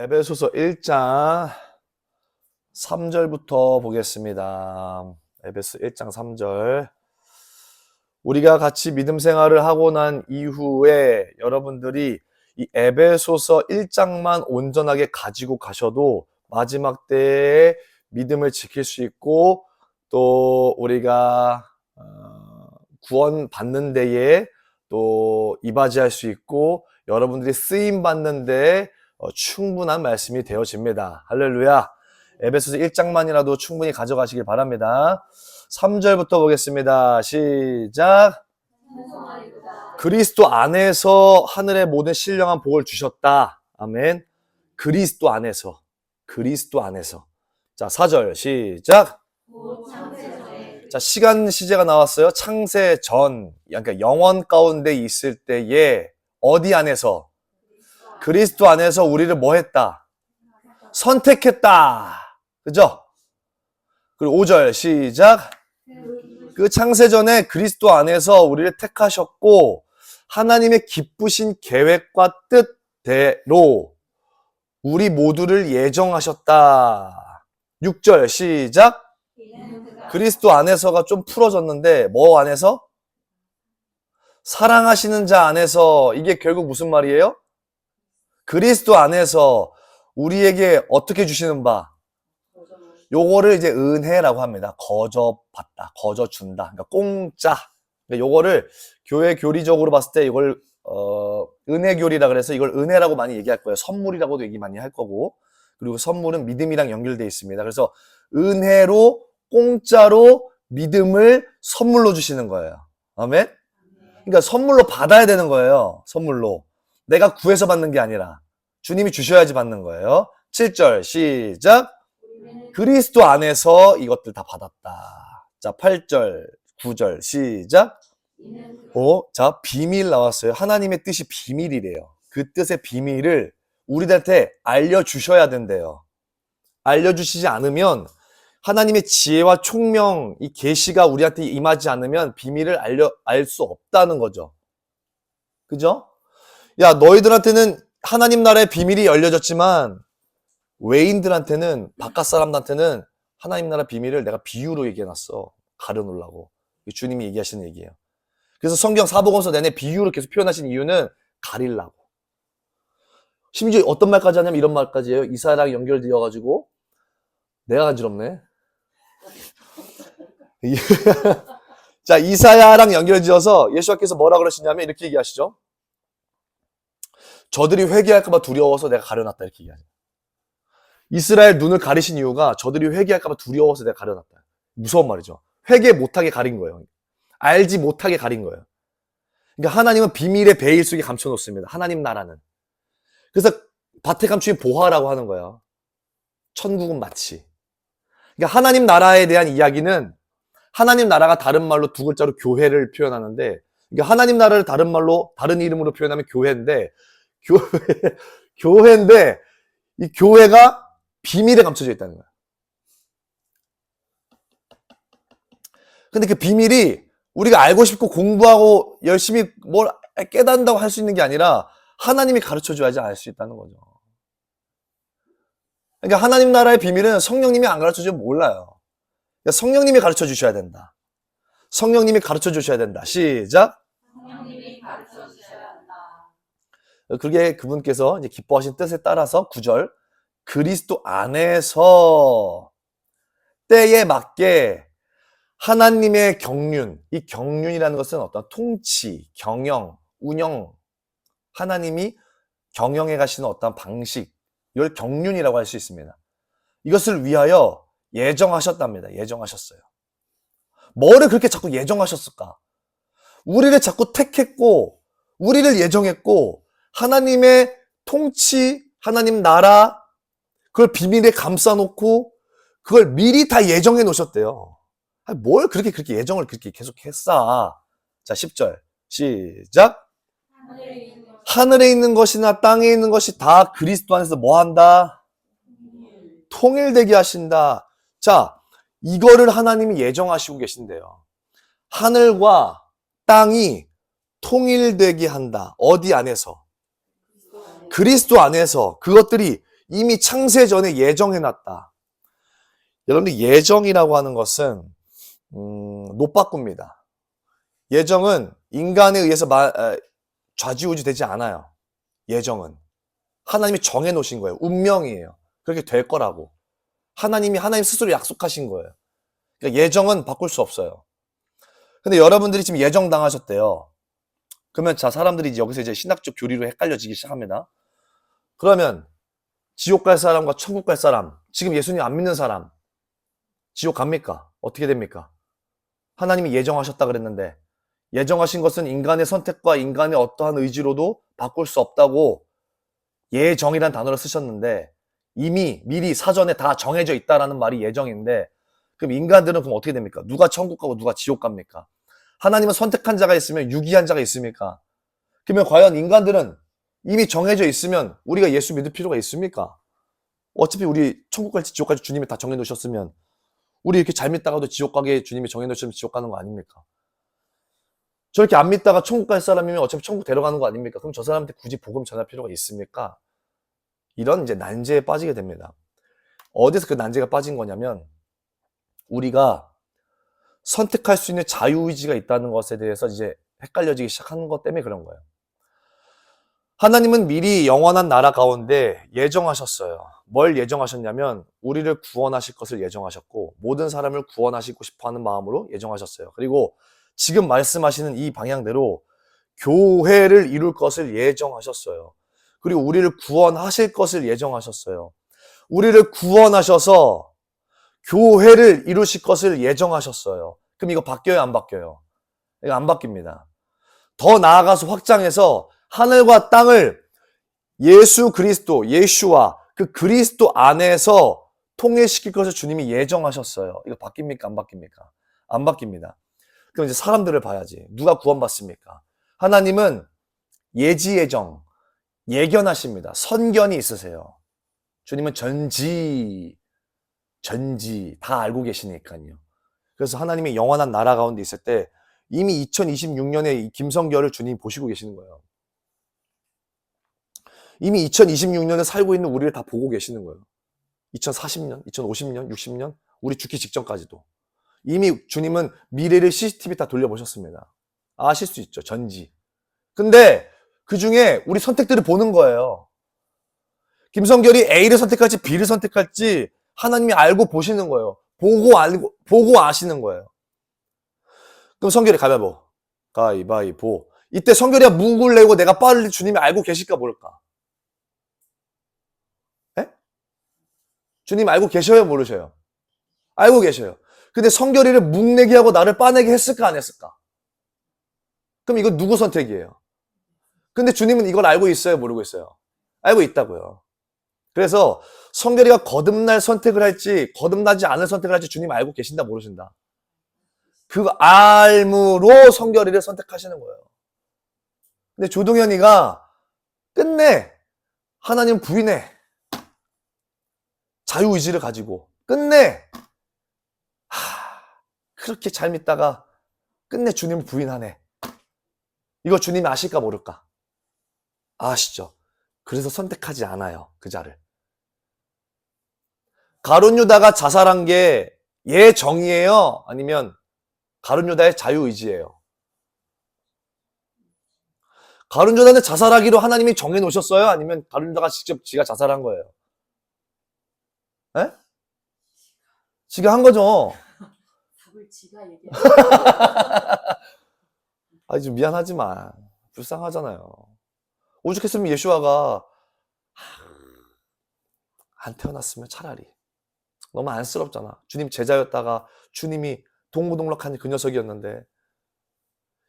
에베소서 1장 3절부터 보겠습니다. 에베소 1장 3절. 우리가 같이 믿음 생활을 하고 난 이후에 여러분들이 이 에베소서 1장만 온전하게 가지고 가셔도 마지막 때에 믿음을 지킬 수 있고 또 우리가 구원 받는 데에 또 이바지할 수 있고 여러분들이 쓰임 받는 데에 충분한 말씀이 되어집니다. 할렐루야. 에베소서 1장만이라도 충분히 가져가시길 바랍니다. 3절부터 보겠습니다. 시작. 그리스도 안에서 하늘의 모든 신령한 복을 주셨다. 아멘. 그리스도 안에서. 그리스도 안에서. 자, 4절 시작. 자, 시간 시제가 나왔어요. 창세 전, 그러니까 영원 가운데 있을 때에 어디 안에서? 그리스도 안에서 우리를 뭐 했다? 선택했다. 그죠? 그리고 5절 시작. 그 창세 전에 그리스도 안에서 우리를 택하셨고 하나님의 기쁘신 계획과 뜻대로 우리 모두를 예정하셨다. 6절 시작. 그리스도 안에서가 좀 풀어졌는데 뭐 안에서? 사랑하시는 자 안에서. 이게 결국 무슨 말이에요? 그리스도 안에서 우리에게 어떻게 주시는 바? 요거를 이제 은혜라고 합니다. 거저 받다, 거저 준다. 그러니까 공짜. 요거를 교회 교리적으로 봤을 때 이걸 은혜 교리라 그래서 이걸 은혜라고 많이 얘기할 거예요. 선물이라고도 얘기 많이 할 거고. 그리고 선물은 믿음이랑 연결되어 있습니다. 그래서 은혜로 공짜로 믿음을 선물로 주시는 거예요. 아멘? 그러니까 선물로 받아야 되는 거예요. 선물로. 내가 구해서 받는 게 아니라 주님이 주셔야지 받는 거예요. 7절 시작. 그리스도 안에서 이것들 다 받았다. 자, 8절, 9절 시작. 자, 비밀 나왔어요. 하나님의 뜻이 비밀이래요. 그 뜻의 비밀을 우리들한테 알려주셔야 된대요. 알려주시지 않으면 하나님의 지혜와 총명, 이 계시가 우리한테 임하지 않으면 비밀을 알 수 없다는 거죠. 그죠? 야, 너희들한테는 하나님 나라의 비밀이 열려졌지만 외인들한테는, 바깥 사람들한테는 하나님 나라 비밀을 내가 비유로 얘기해놨어. 가려놓으려고. 주님이 얘기하시는 얘기예요. 그래서 성경 사복음서 내내 비유로 계속 표현하신 이유는 가리려고. 심지어 어떤 말까지 하냐면 이런 말까지 해요. 이사야랑 연결되어가지고 내가 간지럽네. 자, 이사야랑 연결지어서 예수님께서 뭐라 그러시냐면 이렇게 얘기하시죠. 저들이 회개할까봐 두려워서 내가 가려놨다 이렇게 얘기하죠. 이스라엘 눈을 가리신 이유가 저들이 회개할까봐 두려워서 내가 가려놨다. 무서운 말이죠. 회개 못하게 가린 거예요. 알지 못하게 가린 거예요. 그러니까 하나님은 비밀의 베일 속에 감춰놓습니다. 하나님 나라는. 그래서 밭에 감추인 보화라고 하는 거예요. 천국은 마치. 그러니까 하나님 나라에 대한 이야기는 하나님 나라가 다른 말로 두 글자로 교회를 표현하는데, 그러니까 하나님 나라를 다른 말로 다른 이름으로 표현하면 교회인데 교회인데 이 교회가 비밀에 감춰져 있다는 거야. 근데 그 비밀이 우리가 알고 싶고 공부하고 열심히 뭘 깨닫는다고 할 수 있는 게 아니라 하나님이 가르쳐줘야지 알 수 있다는 거죠. 그러니까 하나님 나라의 비밀은 성령님이 안 가르쳐주면 몰라요. 그러니까 성령님이 가르쳐 주셔야 된다. 성령님이 가르쳐 주셔야 된다. 시작. 성령님이 가르쳐 주셔야 한다. 그게 그분께서 이제 기뻐하신 뜻에 따라서 9절. 그리스도 안에서 때에 맞게 하나님의 경륜, 이 경륜이라는 것은 어떤 통치, 경영, 운영, 하나님이 경영해 가시는 어떤 방식, 이걸 경륜이라고 할 수 있습니다. 이것을 위하여 예정하셨답니다. 예정하셨어요. 뭐를 그렇게 자꾸 예정하셨을까? 우리를 자꾸 택했고, 우리를 예정했고, 하나님의 통치, 하나님 나라, 그걸 비밀에 감싸놓고 그걸 미리 다 예정해 놓으셨대요. 뭘 그렇게 예정을 그렇게 계속 했어. 자, 10절 시작. 하늘에 있는 것이나 땅에 있는 것이 다 그리스도 안에서 뭐 한다? 통일되게 하신다. 자, 이거를 하나님이 예정하시고 계신데요. 하늘과 땅이 통일되게 한다. 어디 안에서? 그리스도 안에서. 그것들이 이미 창세 전에 예정해놨다. 여러분들 예정이라고 하는 것은 노빠꾸입니다. 예정은 인간에 의해서 좌지우지 되지 않아요. 예정은 하나님이 정해놓으신 거예요. 운명이에요. 그렇게 될 거라고. 하나님 스스로 약속하신 거예요. 그러니까 예정은 바꿀 수 없어요. 근데 여러분들이 지금 예정 당하셨대요. 그러면 자, 사람들이 여기서 이제 신학적 교리로 헷갈려지기 시작합니다. 그러면 지옥 갈 사람과 천국 갈 사람, 지금 예수님 안 믿는 사람, 지옥 갑니까? 어떻게 됩니까? 하나님이 예정하셨다 그랬는데, 예정하신 것은 인간의 선택과 인간의 어떠한 의지로도 바꿀 수 없다고 예정이란 단어를 쓰셨는데, 이미 미리 사전에 다 정해져 있다라는 말이 예정인데, 그럼 인간들은 그럼 어떻게 됩니까? 누가 천국 가고 누가 지옥 갑니까? 하나님은 선택한 자가 있으면 유기한 자가 있습니까? 그러면 과연 인간들은 이미 정해져 있으면 우리가 예수 믿을 필요가 있습니까? 어차피 우리 천국 갈지 지옥 갈지 주님이 다 정해놓으셨으면 우리 이렇게 잘 믿다가도 지옥 가게 주님이 정해놓으시면 지옥 가는 거 아닙니까? 저렇게 안 믿다가 천국 갈 사람이면 어차피 천국 데려가는 거 아닙니까? 그럼 저 사람한테 굳이 복음 전할 필요가 있습니까? 이런 이제 난제에 빠지게 됩니다. 어디서 그 난제가 빠진 거냐면 우리가 선택할 수 있는 자유의지가 있다는 것에 대해서 이제 헷갈려지기 시작하는 것 때문에 그런 거예요. 하나님은 미리 영원한 나라 가운데 예정하셨어요. 뭘 예정하셨냐면 우리를 구원하실 것을 예정하셨고 모든 사람을 구원하시고 싶어하는 마음으로 예정하셨어요. 그리고 지금 말씀하시는 이 방향대로 교회를 이룰 것을 예정하셨어요. 그리고 우리를 구원하실 것을 예정하셨어요. 우리를 구원하셔서 교회를 이루실 것을 예정하셨어요. 그럼 이거 바뀌어요, 안 바뀌어요? 이거 안 바뀝니다. 더 나아가서 확장해서 하늘과 땅을 예수 그리스도, 예슈와 그 그리스도 안에서 통일시킬 것을 주님이 예정하셨어요. 이거 바뀝니까? 안 바뀝니까? 안 바뀝니다. 그럼 이제 사람들을 봐야지. 누가 구원받습니까? 하나님은 예지예정, 예견하십니다. 선견이 있으세요. 주님은 전지 다 알고 계시니까요. 그래서 하나님의 영원한 나라 가운데 있을 때 이미 2026년에 김성결을 주님이 보시고 계시는 거예요. 이미 2026년에 살고 있는 우리를 다 보고 계시는 거예요. 2040년, 2050년, 60년, 우리 죽기 직전까지도. 이미 주님은 미래를 CCTV 다 돌려보셨습니다. 아실 수 있죠, 전지. 근데 그 중에 우리 선택들을 보는 거예요. 김성결이 A를 선택할지 B를 선택할지 하나님이 알고 보시는 거예요. 보고 아시는 거예요. 그럼 성결이 가위바위보. 이때 성결이가 묵을 내고 내가 빨리 주님이 알고 계실까 모를까? 에? 주님 알고 계셔요, 모르셔요? 알고 계셔요. 근데 성결이를 묵내게 하고 나를 빠내게 했을까, 안 했을까? 그럼 이거 누구 선택이에요? 근데 주님은 이걸 알고 있어요, 모르고 있어요? 알고 있다고요. 그래서 성결이가 거듭날 선택을 할지 거듭나지 않을 선택을 할지 주님 알고 계신다, 모르신다? 그 알므로 성결이를 선택하시는 거예요. 근데 조동현이가 끝내 하나님 부인해. 자유의지를 가지고 끝내 그렇게 잘 믿다가 끝내 주님을 부인하네. 이거 주님이 아실까 모를까? 아시죠? 그래서 선택하지 않아요, 그 자를. 가룟 유다가 자살한 게 예정이에요? 아니면 가룟 유다의 자유의지예요? 가룟 유다는 자살하기로 하나님이 정해놓으셨어요? 아니면 가룟 유다가 직접 지가 자살한 거예요? 에? 지가 한 거죠. 답을 지가 얘기해. 아, 좀 미안하지만 불쌍하잖아요. 오죽했으면 예수아가 안 태어났으면 차라리. 너무 안쓰럽잖아. 주님 제자였다가 주님이 동무동락한 그 녀석이었는데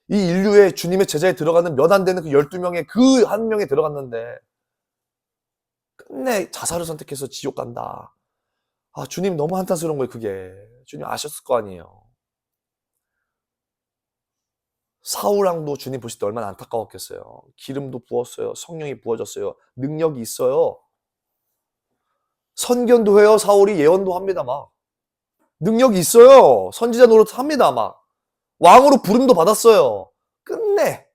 이 인류에 주님의 제자에 들어가는 몇 안 되는 그 12명의 그 한 명에 들어갔는데 끝내 자살을 선택해서 지옥 간다. 아, 주님 너무 한탄스러운 거예요, 그게. 주님 아셨을 거 아니에요. 사울왕도 주님 보실 때 얼마나 안타까웠겠어요. 기름도 부었어요. 성령이 부어졌어요. 능력이 있어요. 선견도 해요. 사울이 예언도 합니다, 막. 능력이 있어요. 선지자 노릇 합니다, 막. 왕으로 부름도 받았어요. 끝내.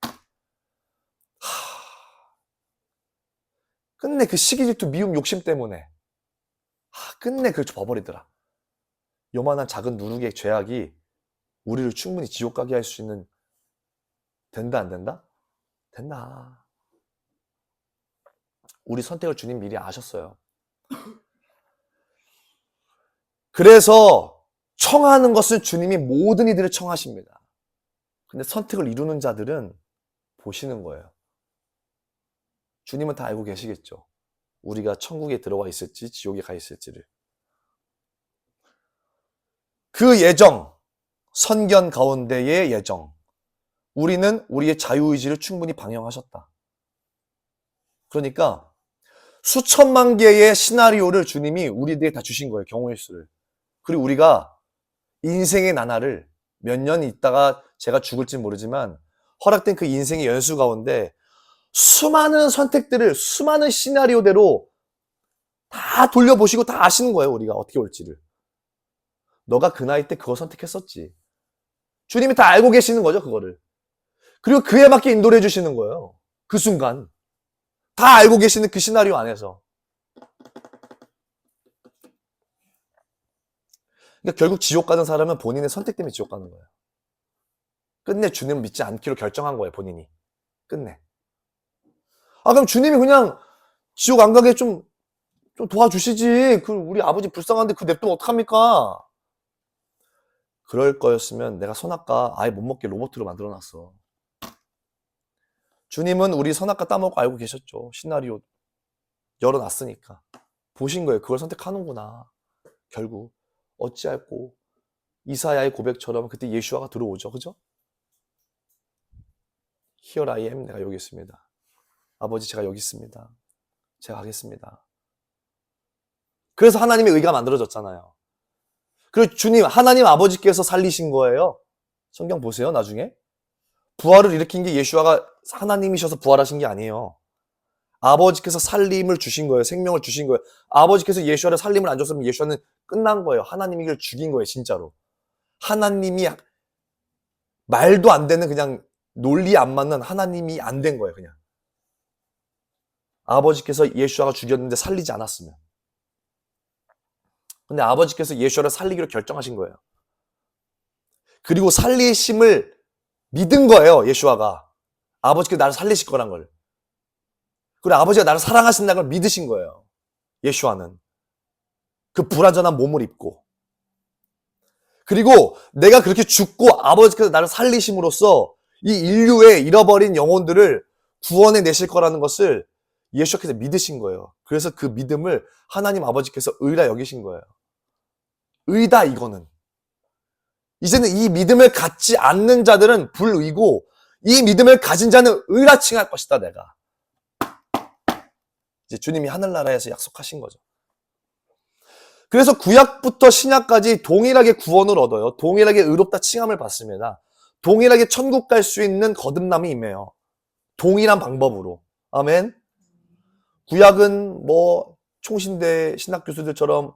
끝내 그 시기 질투 미움 욕심 때문에 끝내 그걸 버버리더라. 요만한 작은 누룩의 죄악이 우리를 충분히 지옥 가게 할 수 있는 된다 안 된다? 된다. 우리 선택을 주님 미리 아셨어요. 그래서 청하는 것은 주님이 모든 이들을 청하십니다. 근데 선택을 이루는 자들은 보시는 거예요. 주님은 다 알고 계시겠죠. 우리가 천국에 들어가 있을지 지옥에 가 있을지를. 그 예정, 선견 가운데의 예정. 우리는 우리의 자유의지를 충분히 방영하셨다. 그러니까 수천만 개의 시나리오를 주님이 우리들에게 다 주신 거예요. 경우의 수를. 그리고 우리가 인생의 나날을 몇 년 있다가 제가 죽을지 모르지만 허락된 그 인생의 연수 가운데 수많은 선택들을 수많은 시나리오대로 다 돌려보시고 다 아시는 거예요. 우리가 어떻게 올지를. 너가 그 나이 때 그거 선택했었지. 주님이 다 알고 계시는 거죠. 그거를. 그리고 그에 맞게 인도를 해주시는 거예요. 그 순간. 다 알고 계시는 그 시나리오 안에서. 그러니까 결국 지옥 가는 사람은 본인의 선택 때문에 지옥 가는 거예요. 끝내 주님을 믿지 않기로 결정한 거예요. 본인이. 끝내. 그럼 주님이 그냥 지옥 안 가게 좀 도와주시지. 우리 아버지 불쌍한데 그 냅두면 어떡합니까? 그럴 거였으면 내가 선악과 아예 못 먹게 로봇으로 만들어놨어. 주님은 우리 선악과 따먹고 알고 계셨죠. 시나리오 열어놨으니까. 보신 거예요. 그걸 선택하는구나. 결국 어찌할꼬 이사야의 고백처럼 그때 예수아가 들어오죠. 그죠? Here I am. 내가 여기 있습니다. 아버지 제가 여기 있습니다. 제가 하겠습니다. 그래서 하나님의 의가 만들어졌잖아요. 그리고 주님, 하나님 아버지께서 살리신 거예요. 성경 보세요, 나중에. 부활을 일으킨 게 예수아가 하나님이셔서 부활하신 게 아니에요. 아버지께서 살림을 주신 거예요. 생명을 주신 거예요. 아버지께서 예수아를 살림을 안 줬으면 예수아는 끝난 거예요. 하나님이 그를 죽인 거예요, 진짜로. 하나님이 말도 안 되는 그냥 논리 안 맞는 하나님이 안 된 거예요, 그냥. 아버지께서 예수아가 죽였는데 살리지 않았으면. 근데 아버지께서 예수아를 살리기로 결정하신 거예요. 그리고 살리심을 믿은 거예요, 예수아가. 아버지께서 나를 살리실 거란 걸. 그리고 아버지가 나를 사랑하신다는 걸 믿으신 거예요, 예수아는. 그 불완전한 몸을 입고. 그리고 내가 그렇게 죽고 아버지께서 나를 살리심으로써 이 인류의 잃어버린 영혼들을 구원해 내실 거라는 것을 예수께서 믿으신 거예요. 그래서 그 믿음을 하나님 아버지께서 의라 여기신 거예요. 의다 이거는. 이제는 이 믿음을 갖지 않는 자들은 불의고 이 믿음을 가진 자는 의라 칭할 것이다 내가. 이제 주님이 하늘나라에서 약속하신 거죠. 그래서 구약부터 신약까지 동일하게 구원을 얻어요. 동일하게 의롭다 칭함을 받습니다. 동일하게 천국 갈 수 있는 거듭남이 임해요. 동일한 방법으로. 아멘. 구약은 총신대 신학 교수들처럼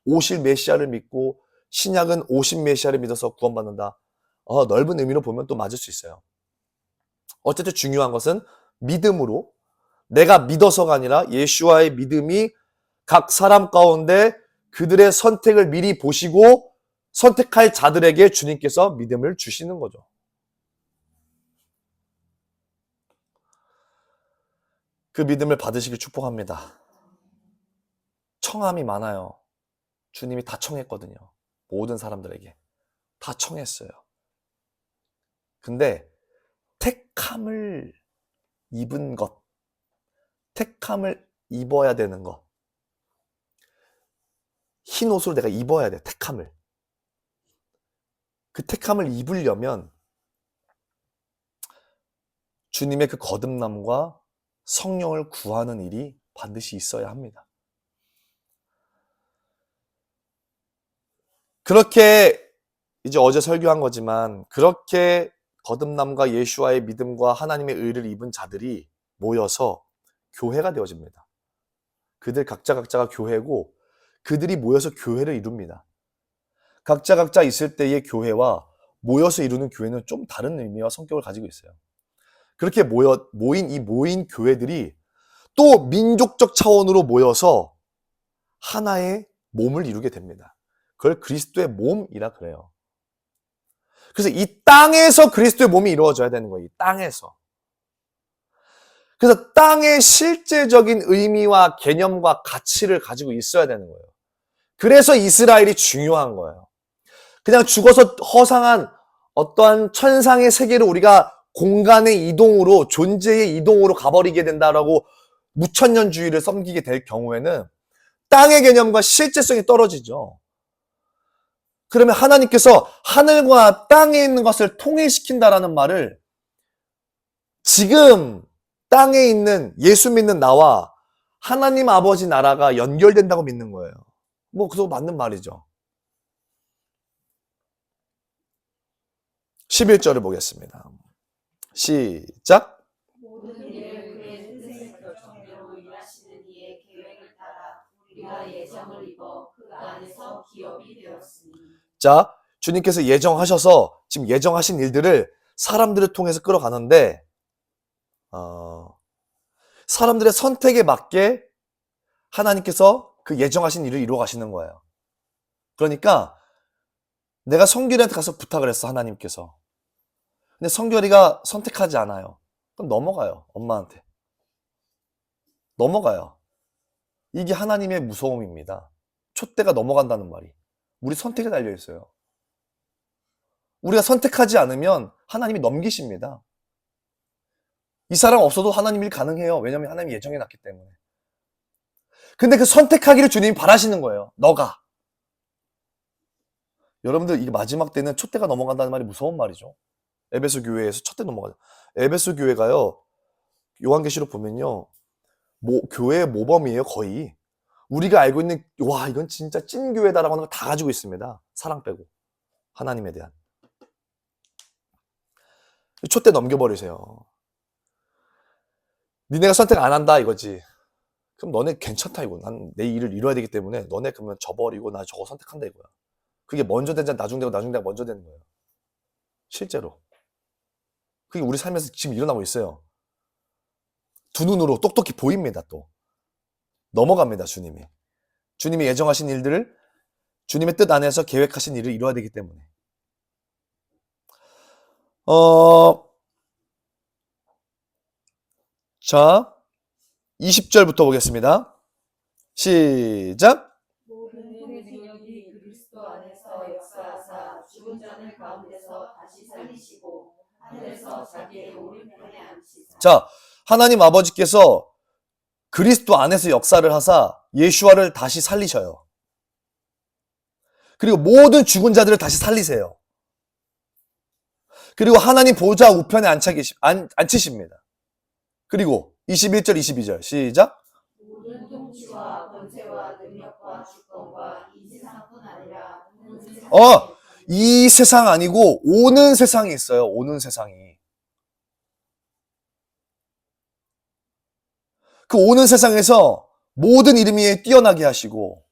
오실 메시아를 믿고 신약은 오신 메시아를 믿어서 구원받는다. 넓은 의미로 보면 또 맞을 수 있어요. 어쨌든 중요한 것은 믿음으로 내가 믿어서가 아니라 예수와의 믿음이 각 사람 가운데 그들의 선택을 미리 보시고 선택할 자들에게 주님께서 믿음을 주시는 거죠. 그 믿음을 받으시길 축복합니다. 청함이 많아요. 주님이 다 청했거든요. 모든 사람들에게. 다 청했어요. 근데 택함을 입은 것, 택함을 입어야 되는 것. 흰 옷을 내가 입어야 돼, 택함을. 그 택함을 입으려면 주님의 그 거듭남과 성령을 구하는 일이 반드시 있어야 합니다. 그렇게 이제 어제 설교한 거지만 그렇게 거듭남과 예수와의 믿음과 하나님의 의를 입은 자들이 모여서 교회가 되어집니다. 그들 각자가 교회고 그들이 모여서 교회를 이룹니다. 각자 있을 때의 교회와 모여서 이루는 교회는 좀 다른 의미와 성격을 가지고 있어요. 그렇게 모인 교회들이 또 민족적 차원으로 모여서 하나의 몸을 이루게 됩니다. 그걸 그리스도의 몸이라 그래요. 그래서 이 땅에서 그리스도의 몸이 이루어져야 되는 거예요. 이 땅에서. 그래서 땅의 실제적인 의미와 개념과 가치를 가지고 있어야 되는 거예요. 그래서 이스라엘이 중요한 거예요. 그냥 죽어서 허상한 어떠한 천상의 세계를 우리가 공간의 이동으로, 존재의 이동으로 가버리게 된다라고 무천년주의를 섬기게 될 경우에는 땅의 개념과 실제성이 떨어지죠. 그러면 하나님께서 하늘과 땅에 있는 것을 통일시킨다라는 말을 지금 땅에 있는 예수 믿는 나와 하나님 아버지 나라가 연결된다고 믿는 거예요. 뭐 그거 맞는 말이죠. 11절을 보겠습니다. 시작. 모든 일을 그의 뜻의 결정대로 일하시는 이의 계획을 따라 우리가 예정을 입어 그 안에서 기업이 되었으니. 자, 주님께서 예정하셔서 지금 예정하신 일들을 사람들을 통해서 끌어가는데 사람들의 선택에 맞게 하나님께서 그 예정하신 일을 이루어 가시는 거예요. 그러니까 내가 성결이한테 가서 부탁을 했어, 하나님께서. 근데 성결이가 선택하지 않아요. 그럼 넘어가요, 엄마한테. 넘어가요. 이게 하나님의 무서움입니다. 촛대가 넘어간다는 말이. 우리 선택에 달려 있어요. 우리가 선택하지 않으면 하나님이 넘기십니다. 이 사람 없어도 하나님 일 가능해요. 왜냐하면 하나님이 예정해 놨기 때문에. 근데 그 선택하기를 주님이 바라시는 거예요. 너가. 여러분들 이게 마지막 때는 촛대가 넘어간다는 말이 무서운 말이죠. 에베소 교회에서 촛대 넘어가죠. 에베소 교회가요. 요한계시록 보면요. 교회의 모범이에요, 거의. 우리가 알고 있는 와, 이건 진짜 찐 교회다라고 하는 걸 다 가지고 있습니다. 사랑 빼고. 하나님에 대한. 촛대 넘겨버리세요. 니네가 선택 안 한다 이거지. 그럼 너네 괜찮다 이거. 난 내 일을 이뤄야 되기 때문에 너네 그러면 져버리고 나 저거 선택한다 이거야. 그게 먼저 되자 나중되고 나중되고 먼저 되는 거예요. 실제로. 그게 우리 삶에서 지금 일어나고 있어요. 두 눈으로 똑똑히 보입니다. 또 넘어갑니다. 주님이 예정하신 일들을 주님의 뜻 안에서 계획하신 일을 이루어야 되기 때문에. 자, 20절부터 보겠습니다. 시작. 모든 능력이 그리스도 안에서 역사하사 죽은 자들 가운데서 다시 살리시고 하늘에서 자기의 오른편에 앉히사. 자, 하나님 아버지께서 그리스도 안에서 역사를 하사 예수와를 다시 살리셔요. 그리고 모든 죽은 자들을 다시 살리세요. 그리고 하나님 보좌 우편에 앉히십니다. 그리고 21절, 22절 시작. 모든 통치와 권세와 능력과 주권과 이 세상뿐 아니라 이 세상 아니고 오는 세상이 있어요. 오는 세상이. 그 오는 세상에서 모든 이름 위에 뛰어나게 하시고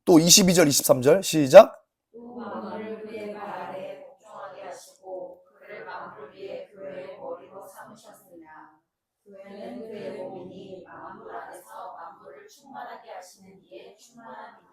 또 22절, 23절 시작. 또 만물을 그의 발 아래에 복종하게 하시고 그를 만물 위에 교회의 머리로 삼으셨으나 교회는 그의 몸이니 만물 안에서 만물을 충만하게 하시는 이의 충만함이니라.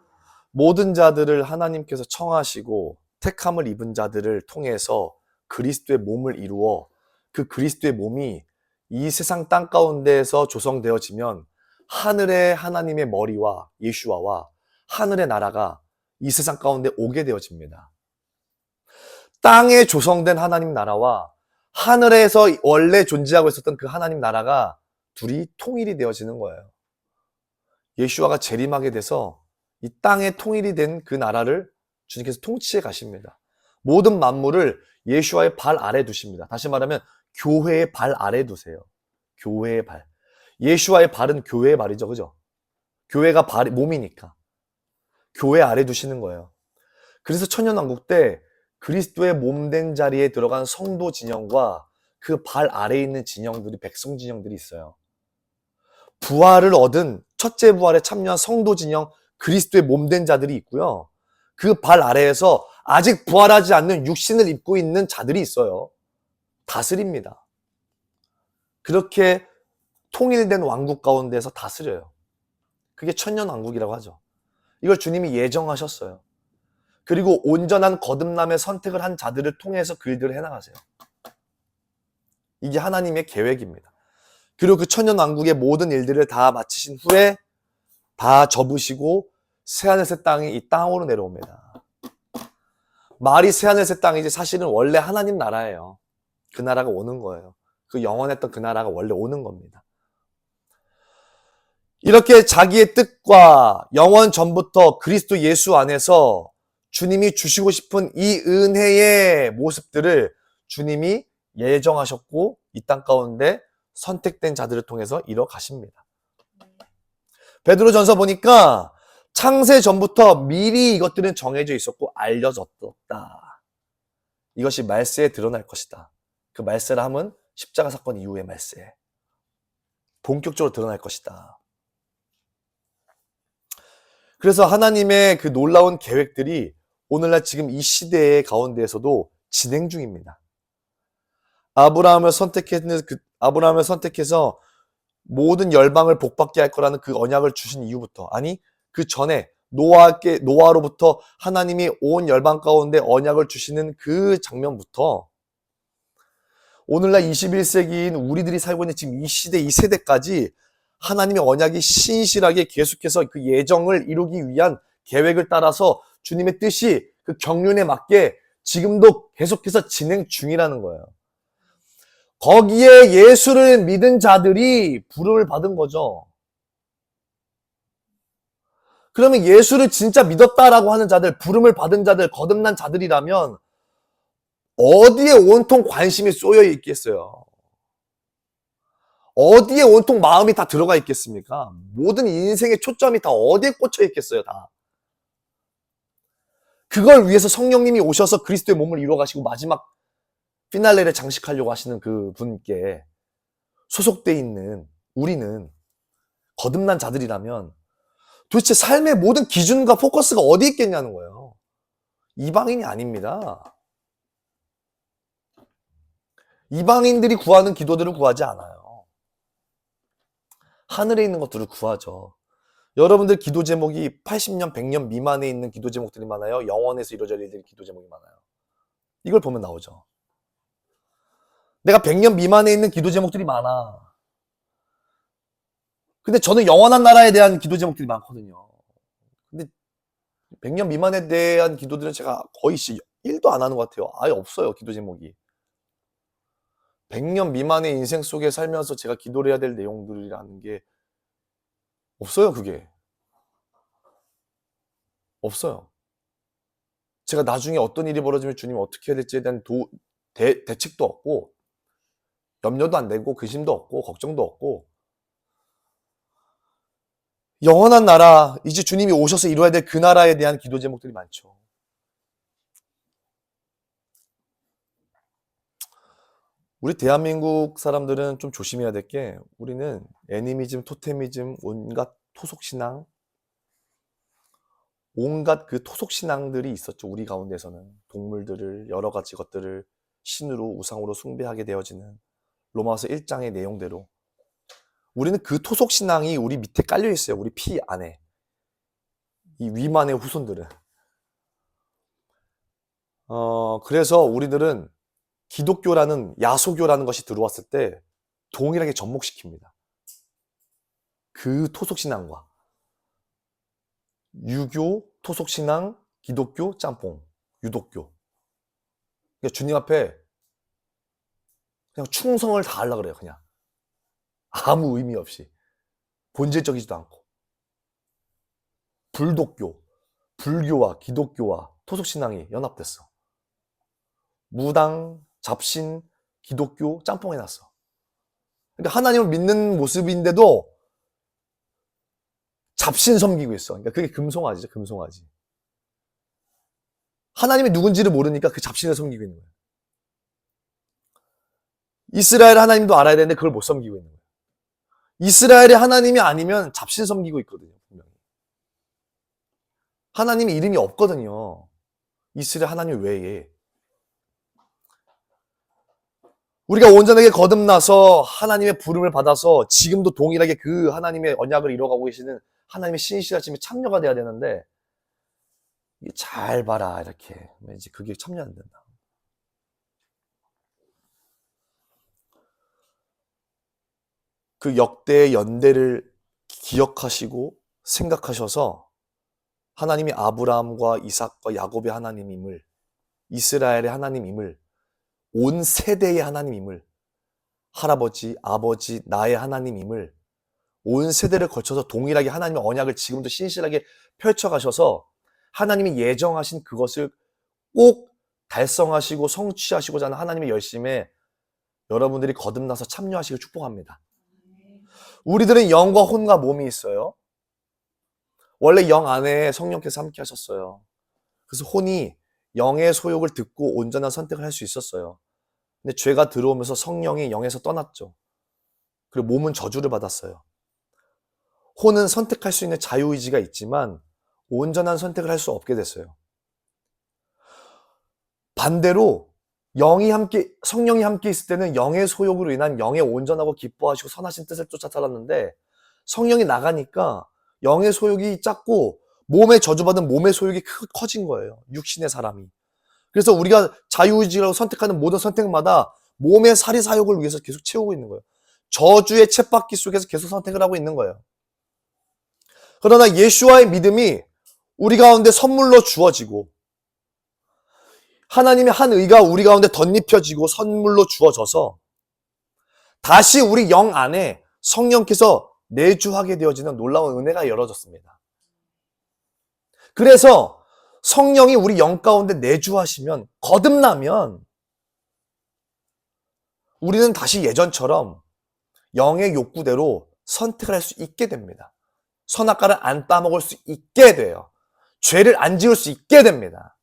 모든 자들을 하나님께서 청하시고 택함을 입은 자들을 통해서 그리스도의 몸을 이루어 그 그리스도의 몸이 이 세상 땅 가운데에서 조성되어지면 하늘의 하나님의 머리와 예수와와 하늘의 나라가 이 세상 가운데 오게 되어집니다. 땅에 조성된 하나님 나라와 하늘에서 원래 존재하고 있었던 그 하나님 나라가 둘이 통일이 되어지는 거예요. 예수와가 재림하게 돼서 이 땅에 통일이 된 그 나라를 주님께서 통치해 가십니다. 모든 만물을 예수와의 발 아래 두십니다. 다시 말하면 교회의 발 아래 두세요. 교회의 발. 예수와의 발은 교회의 발이죠. 그죠? 교회가 몸이니까. 교회 아래 두시는 거예요. 그래서 천년왕국 때 그리스도의 몸된 자리에 들어간 성도 진영과 그 발 아래에 있는 진영들이 백성 진영들이 있어요. 부활을 얻은 첫째 부활에 참여한 성도 진영 그리스도의 몸된 자들이 있고요. 그 발 아래에서 아직 부활하지 않는 육신을 입고 있는 자들이 있어요. 다스립니다. 그렇게 통일된 왕국 가운데서 다스려요. 그게 천년왕국이라고 하죠. 이걸 주님이 예정하셨어요. 그리고 온전한 거듭남의 선택을 한 자들을 통해서 그 일들을 해나가세요. 이게 하나님의 계획입니다. 그리고 그 천년왕국의 모든 일들을 다 마치신 후에 다 접으시고 새하늘 새 땅이 이 땅으로 내려옵니다. 말이 새하늘 새 땅이지 사실은 원래 하나님 나라예요. 그 나라가 오는 거예요. 그 영원했던 그 나라가 원래 오는 겁니다. 이렇게 자기의 뜻과 영원 전부터 그리스도 예수 안에서 주님이 주시고 싶은 이 은혜의 모습들을 주님이 예정하셨고 이 땅 가운데 선택된 자들을 통해서 이뤄 가십니다. 베드로전서 보니까 창세 전부터 미리 이것들은 정해져 있었고 알려졌다. 이것이 말세에 드러날 것이다. 그 말세라 함은 십자가 사건 이후의 말세. 본격적으로 드러날 것이다. 그래서 하나님의 그 놀라운 계획들이 오늘날 지금 이 시대의 가운데에서도 진행 중입니다. 아브라함을 선택해서 모든 열방을 복받게 할 거라는 그 언약을 주신 이후부터, 아니 그 전에 노아로부터 하나님이 온 열방 가운데 언약을 주시는 그 장면부터 오늘날 21세기인 우리들이 살고 있는 지금 이 시대, 이 세대까지 하나님의 언약이 신실하게 계속해서 그 예정을 이루기 위한 계획을 따라서 주님의 뜻이 그 경륜에 맞게 지금도 계속해서 진행 중이라는 거예요. 거기에 예수를 믿은 자들이 부름을 받은 거죠. 그러면 예수를 진짜 믿었다라고 하는 자들, 부름을 받은 자들, 거듭난 자들이라면 어디에 온통 관심이 쏘여 있겠어요? 어디에 온통 마음이 다 들어가 있겠습니까? 모든 인생의 초점이 다 어디에 꽂혀 있겠어요, 다. 그걸 위해서 성령님이 오셔서 그리스도의 몸을 이루어 가시고 마지막 피날레를 장식하려고 하시는 그 분께 소속돼 있는 우리는 거듭난 자들이라면 도대체 삶의 모든 기준과 포커스가 어디 있겠냐는 거예요. 이방인이 아닙니다. 이방인들이 구하는 기도들을 구하지 않아요. 하늘에 있는 것들을 구하죠. 여러분들 기도 제목이 80년, 100년 미만에 있는 기도 제목들이 많아요. 영원에서 이루어질 일들이 기도 제목이 많아요. 이걸 보면 나오죠. 내가 100년 미만에 있는 기도 제목들이 많아. 근데 저는 영원한 나라에 대한 기도 제목들이 많거든요. 근데 100년 미만에 대한 기도들은 제가 거의 1도 안 하는 것 같아요. 아예 없어요, 기도 제목이. 100년 미만의 인생 속에 살면서 제가 기도를 해야 될 내용들이라는 게 없어요, 그게. 없어요. 제가 나중에 어떤 일이 벌어지면 주님이 어떻게 해야 될지에 대한 대책도 없고, 염려도 안 되고, 근심도 없고, 걱정도 없고, 영원한 나라, 이제 주님이 오셔서 이루어야 될 그 나라에 대한 기도 제목들이 많죠. 우리 대한민국 사람들은 좀 조심해야 될 게, 우리는 애니미즘, 토테미즘, 온갖 토속신앙, 온갖 그 토속신앙들이 있었죠. 우리 가운데서는 동물들을, 여러 가지 것들을 신으로, 우상으로 숭배하게 되어지는 로마서 1장의 내용대로 우리는 그 토속신앙이 우리 밑에 깔려 있어요. 우리 피 안에. 이 위만의 후손들은. 그래서 우리들은 기독교라는, 야소교라는 것이 들어왔을 때 동일하게 접목시킵니다. 그 토속신앙과. 유교, 토속신앙, 기독교, 짬뽕, 유독교. 그러니까 주님 앞에 그냥 충성을 다하려고 그래요, 그냥. 아무 의미 없이. 본질적이지도 않고. 불독교, 불교와 기독교와 토속신앙이 연합됐어. 무당, 잡신, 기독교, 짬뽕 해놨어. 그러니까 하나님을 믿는 모습인데도 잡신 섬기고 있어. 그러니까 그게 금송아지죠, 금송아지. 하나님이 누군지를 모르니까 그 잡신을 섬기고 있는 거예요. 이스라엘 하나님도 알아야 되는데 그걸 못 섬기고 있는 거예요. 이스라엘의 하나님이 아니면 잡신 섬기고 있거든요, 분명히. 하나님의 이름이 없거든요. 이스라엘 하나님 외에. 우리가 온전하게 거듭나서 하나님의 부름을 받아서 지금도 동일하게 그 하나님의 언약을 이뤄가고 계시는 하나님의 신실하심에 참여가 돼야 되는데, 잘 봐라 이렇게 왠지 그게 참여 안 된다. 그 역대의 연대를 기억하시고 생각하셔서 하나님이 아브라함과 이삭과 야곱의 하나님임을, 이스라엘의 하나님임을, 온 세대의 하나님임을, 할아버지, 아버지, 나의 하나님임을 온 세대를 거쳐서 동일하게 하나님의 언약을 지금도 신실하게 펼쳐가셔서 하나님이 예정하신 그것을 꼭 달성하시고 성취하시고자 하는 하나님의 열심에 여러분들이 거듭나서 참여하시길 축복합니다. 우리들은 영과 혼과 몸이 있어요. 원래 영 안에 성령께서 함께 하셨어요. 그래서 혼이 영의 소욕을 듣고 온전한 선택을 할 수 있었어요. 근데 죄가 들어오면서 성령이 영에서 떠났죠. 그리고 몸은 저주를 받았어요. 혼은 선택할 수 있는 자유의지가 있지만 온전한 선택을 할 수 없게 됐어요. 반대로 성령이 함께 있을 때는 영의 소욕으로 인한 영의 온전하고 기뻐하시고 선하신 뜻을 쫓아 살았는데, 성령이 나가니까 영의 소욕이 작고 몸에 저주받은 몸의 소욕이 커진 거예요. 육신의 사람이. 그래서 우리가 자유의지라고 선택하는 모든 선택마다 몸의 사리사욕을 위해서 계속 채우고 있는 거예요. 저주의 쳇바퀴 속에서 계속 선택을 하고 있는 거예요. 그러나 예수와의 믿음이 우리 가운데 선물로 주어지고, 하나님의 한 의가 우리 가운데 덧입혀지고 선물로 주어져서 다시 우리 영 안에 성령께서 내주하게 되어지는 놀라운 은혜가 열어졌습니다. 그래서 성령이 우리 영 가운데 내주하시면, 거듭나면 우리는 다시 예전처럼 영의 욕구대로 선택을 할 수 있게 됩니다. 선악과를 안 따먹을 수 있게 돼요. 죄를 안 지을 수 있게 됩니다.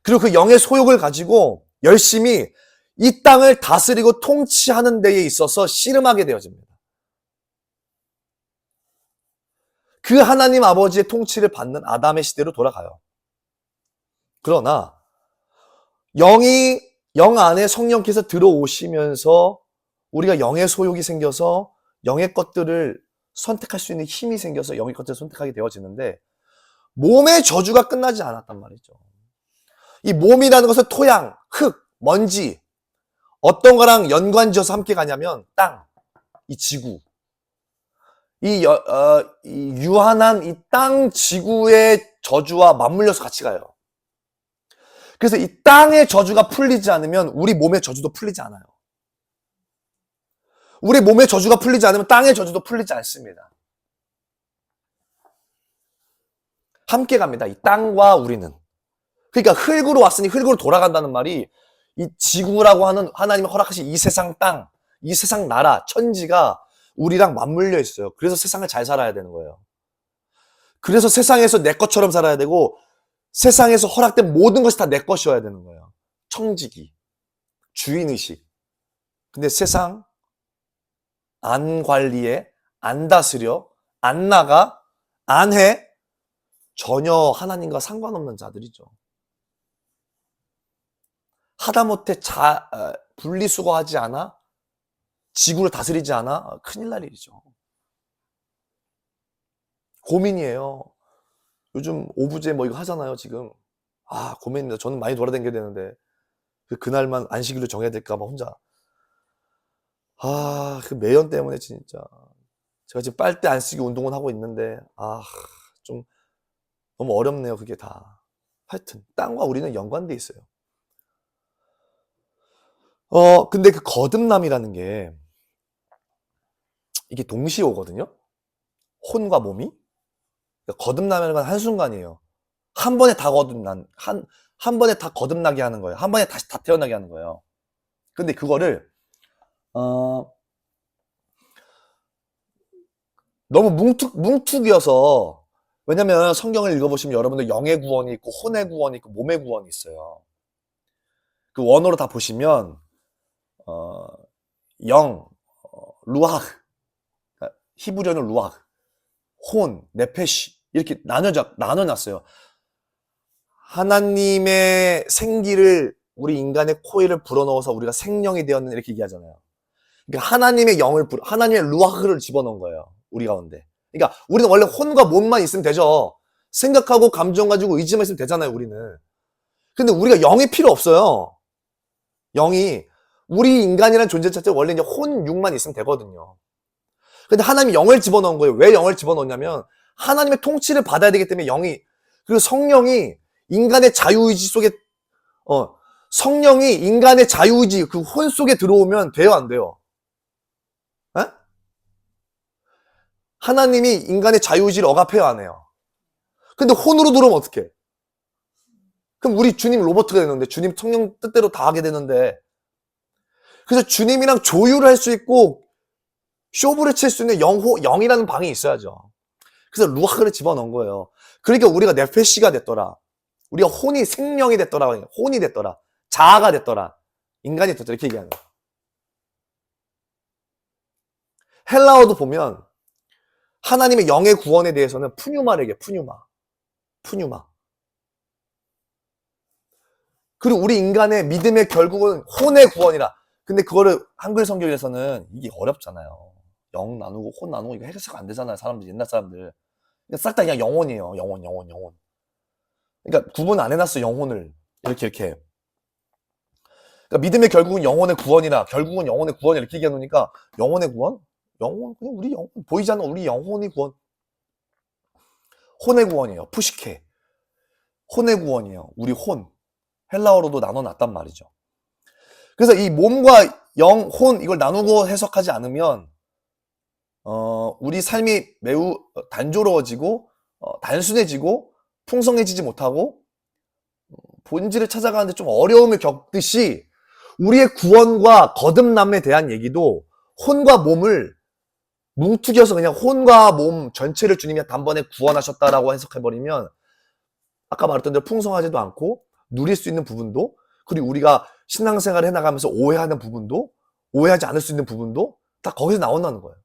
그리고 그 영의 소욕을 가지고 열심히 이 땅을 다스리고 통치하는 데에 있어서 씨름하게 되어집니다. 그 하나님 아버지의 통치를 받는 아담의 시대로 돌아가요. 그러나 영이 영 안에 성령께서 들어오시면서 우리가 영의 소욕이 생겨서 영의 것들을 선택할 수 있는 힘이 생겨서 영의 것들을 선택하게 되어지는데, 몸의 저주가 끝나지 않았단 말이죠. 이 몸이라는 것은 토양, 흙, 먼지, 어떤 거랑 연관지어서 함께 가냐면 땅, 이 지구, 이 유한한 이 땅 지구의 저주와 맞물려서 같이 가요. 그래서 이 땅의 저주가 풀리지 않으면 우리 몸의 저주도 풀리지 않아요. 우리 몸의 저주가 풀리지 않으면 땅의 저주도 풀리지 않습니다. 함께 갑니다. 이 땅과 우리는. 그러니까 흙으로 왔으니 흙으로 돌아간다는 말이, 이 지구라고 하는 하나님이 허락하신 이 세상 땅, 이 세상 나라, 천지가 우리랑 맞물려 있어요. 그래서 세상을 잘 살아야 되는 거예요. 그래서 세상에서 내 것처럼 살아야 되고, 세상에서 허락된 모든 것이 다 내 것이어야 되는 거예요. 청지기, 주인의식. 근데 세상 안 관리해, 안 다스려, 안 나가, 안 해, 전혀 하나님과 상관없는 자들이죠. 하다못해 분리수거하지 않아? 지구를 다스리지 않아? 큰일 날 일이죠. 고민이에요. 요즘 오부제 뭐 이거 하잖아요, 지금. 고민입니다. 저는 많이 돌아다녀야 되는데, 그날만 안식일로 정해야 될까 봐 혼자. 그 매연 때문에 진짜. 제가 지금 빨대 안 쓰기 운동은 하고 있는데, 좀 너무 어렵네요, 그게 다. 하여튼, 땅과 우리는 연관돼 있어요. 근데 그 거듭남이라는 게, 이게 동시에 오거든요? 혼과 몸이? 그러니까 거듭남이라는 건 한순간이에요. 한 번에 다 한 번에 다 거듭나게 하는 거예요. 한 번에 다시 다 태어나게 하는 거예요. 근데 그거를, 너무 뭉툭이어서, 왜냐면 성경을 읽어보시면 여러분들 영의 구원이 있고, 혼의 구원이 있고, 몸의 구원이 있어요. 그 원어로 다 보시면, 영, 루아흐, 그러니까 히브리어는 루아흐, 혼, 네페시, 이렇게 나눠놨어요. 하나님의 생기를 우리 인간의 코일을 불어넣어서 우리가 생명이 되었는 이렇게 얘기하잖아요. 그러니까 하나님의 영을 하나님의 루아흐를 집어넣은 거예요. 우리 가운데. 그러니까 우리는 원래 혼과 몸만 있으면 되죠. 생각하고 감정 가지고 의지만 있으면 되잖아요, 우리는. 근데 우리가 영이 필요 없어요. 영이. 우리 인간이라는 존재 자체가 원래 이제 혼, 육만 있으면 되거든요. 근데 하나님이 영을 집어넣은 거예요. 왜 영을 집어넣냐면 하나님의 통치를 받아야 되기 때문에 영이, 그리고 성령이 인간의 자유의지 속에, 성령이 인간의 자유의지, 그 혼 속에 들어오면 돼요, 안 돼요? 에? 하나님이 인간의 자유의지를 억압해요, 안 해요? 근데 혼으로 들어오면 어떡해? 그럼 우리 주님 로버트가 되는데, 주님 성령 뜻대로 다 하게 되는데, 그래서 주님이랑 조율을 할 수 있고, 쇼부를 칠 수 있는 영이라는 방이 있어야죠. 그래서 루아흐를 집어넣은 거예요. 그러니까 우리가 네페시가 됐더라. 우리가 혼이 생명이 됐더라. 혼이 됐더라. 자아가 됐더라. 인간이 됐더라. 이렇게 얘기하는 거예요. 헬라어도 보면 하나님의 영의 구원에 대해서는 푸뉴마를 얘기해요. 푸뉴마. 그리고 우리 인간의 믿음의 결국은 혼의 구원이라. 근데 그거를 한글 성경에서는 이게 어렵잖아요. 영 나누고 혼 나누고 이거 해석이 안 되잖아요. 사람들, 옛날 사람들. 싹 다 그냥 영혼이에요. 영혼. 그러니까 구분 안 해놨어, 영혼을. 이렇게. 그러니까 믿음의 결국은 영혼의 구원이라, 결국은 영혼의 구원이라 이렇게 얘기해놓으니까, 영혼의 구원? 영혼, 그냥 우리 영혼, 보이잖아. 우리 영혼의 구원. 혼의 구원이에요. 푸시케. 혼의 구원이에요. 우리 혼. 헬라어로도 나눠놨단 말이죠. 그래서 이 몸과 영, 혼, 이걸 나누고 해석하지 않으면, 우리 삶이 매우 단조로워지고, 단순해지고, 풍성해지지 못하고, 본질을 찾아가는데 좀 어려움을 겪듯이, 우리의 구원과 거듭남에 대한 얘기도 혼과 몸을 뭉툭여서 그냥 혼과 몸 전체를 주님이 단번에 구원하셨다라고 해석해버리면, 아까 말했던 대로 풍성하지도 않고, 누릴 수 있는 부분도, 그리고 우리가 신앙생활을 해나가면서 오해하는 부분도, 오해하지 않을 수 있는 부분도 다 거기서 나온다는 거예요.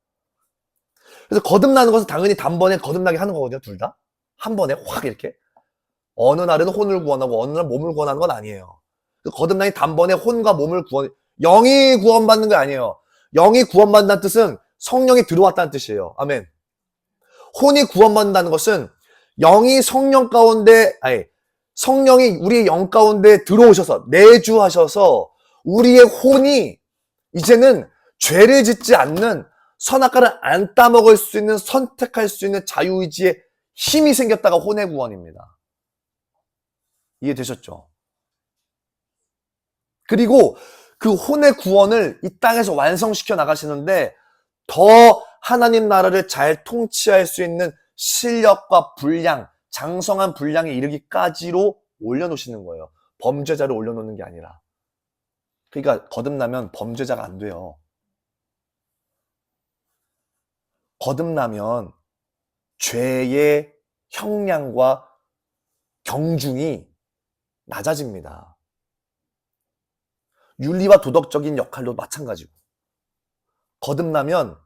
그래서 거듭나는 것은 당연히 단번에 거듭나게 하는 거거든요, 둘 다. 한 번에 확 이렇게. 어느 날은 혼을 구원하고 어느 날 몸을 구원하는 건 아니에요. 거듭나니 단번에 혼과 몸을 영이 구원받는 게 아니에요. 영이 구원받는다는 뜻은 성령이 들어왔다는 뜻이에요. 아멘. 혼이 구원받는다는 것은 영이 성령 가운데, 성령이 우리의 영 가운데 들어오셔서, 내주하셔서 우리의 혼이 이제는 죄를 짓지 않는, 선악과를 안 따먹을 수 있는, 선택할 수 있는 자유의지의 힘이 생겼다가 혼의 구원입니다. 이해되셨죠? 그리고 그 혼의 구원을 이 땅에서 완성시켜 나가시는데 더 하나님 나라를 잘 통치할 수 있는 실력과 분량, 장성한 분량에 이르기까지로 올려놓으시는 거예요. 범죄자를 올려놓는 게 아니라. 그러니까 거듭나면 범죄자가 안 돼요. 거듭나면 죄의 형량과 경중이 낮아집니다. 윤리와 도덕적인 역할도 마찬가지고. 거듭나면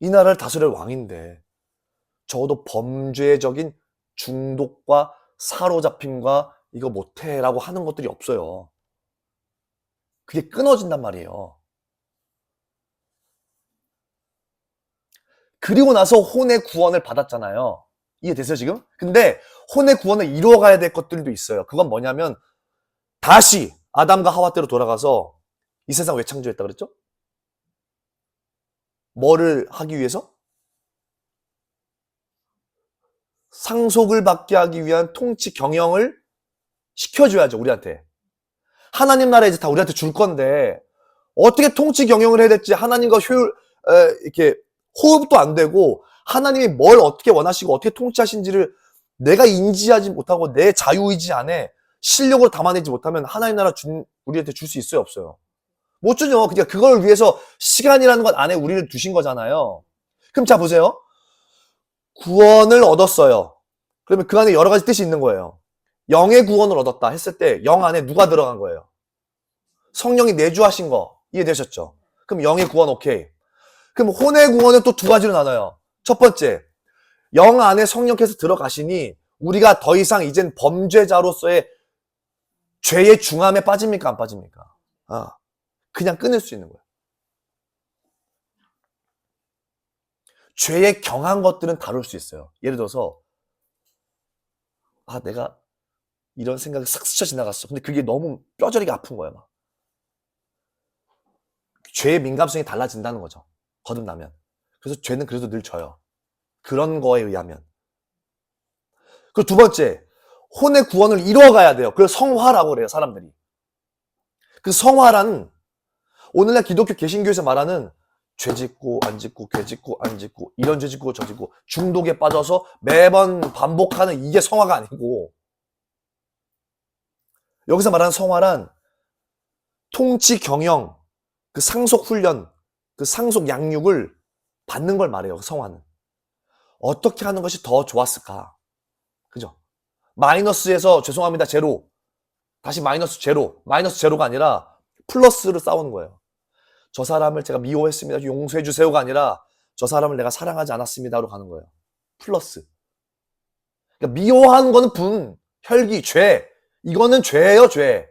이 나라를 다스릴 왕인데 적어도 범죄적인 중독과 사로잡힘과 이거 못해라고 하는 것들이 없어요. 그게 끊어진단 말이에요. 그리고 나서 혼의 구원을 받았잖아요. 이해되세요, 지금? 근데 혼의 구원을 이루어가야 될 것들도 있어요. 그건 뭐냐면 다시 아담과 하와 때로 돌아가서 이 세상 왜 창조했다 그랬죠? 뭐를 하기 위해서? 상속을 받게 하기 위한 통치 경영을 시켜줘야죠, 우리한테. 하나님 나라에 이제 다 우리한테 줄 건데 어떻게 통치 경영을 해야 될지 하나님과 이렇게 호흡도 안 되고 하나님이 뭘 어떻게 원하시고 어떻게 통치하신지를 내가 인지하지 못하고 내 자유의지 안에 실력으로 담아내지 못하면 하나님 나라 우리한테 줄 수 있어요, 없어요? 못 주죠. 그러니까 그걸 위해서 시간이라는 것 안에 우리를 두신 거잖아요. 그럼 자 보세요. 구원을 얻었어요. 그러면 그 안에 여러 가지 뜻이 있는 거예요. 영의 구원을 얻었다 했을 때 영 안에 누가 들어간 거예요? 성령이 내주하신 거. 이해되셨죠? 그럼 영의 구원 오케이. 그럼 혼의 구원은 또 두 가지로 나눠요. 첫 번째, 영 안에 성령께서 들어가시니 우리가 더 이상 이젠 범죄자로서의 죄의 중함에 빠집니까? 안 빠집니까? 그냥 끊을 수 있는 거예요. 죄의 경한 것들은 다룰 수 있어요. 예를 들어서 내가 이런 생각이 싹 스쳐 지나갔어. 근데 그게 너무 뼈저리게 아픈 거예요. 막. 죄의 민감성이 달라진다는 거죠. 거듭나면. 그래서 죄는 그래도 늘 져요. 그런 거에 의하면. 그리고 두 번째, 혼의 구원을 이루어가야 돼요. 그걸 성화라고 그래요, 사람들이. 그 성화란 오늘날 기독교 개신교에서 말하는 죄 짓고 안 짓고 죄 짓고 안 짓고 이런 죄 짓고 저 짓고 중독에 빠져서 매번 반복하는 이게 성화가 아니고, 여기서 말하는 성화란 통치 경영, 그 상속 훈련, 그 상속 양육을 받는 걸 말해요. 성화는. 어떻게 하는 것이 더 좋았을까? 그죠? 마이너스에서 죄송합니다 제로, 다시 마이너스 제로, 마이너스 제로가 아니라 플러스로 싸우는 거예요. 저 사람을 제가 미워했습니다, 용서해 주세요가 아니라 저 사람을 내가 사랑하지 않았습니다로 가는 거예요. 플러스. 그러니까 미워하는 거는 분, 혈기, 죄. 이거는 죄예요, 죄.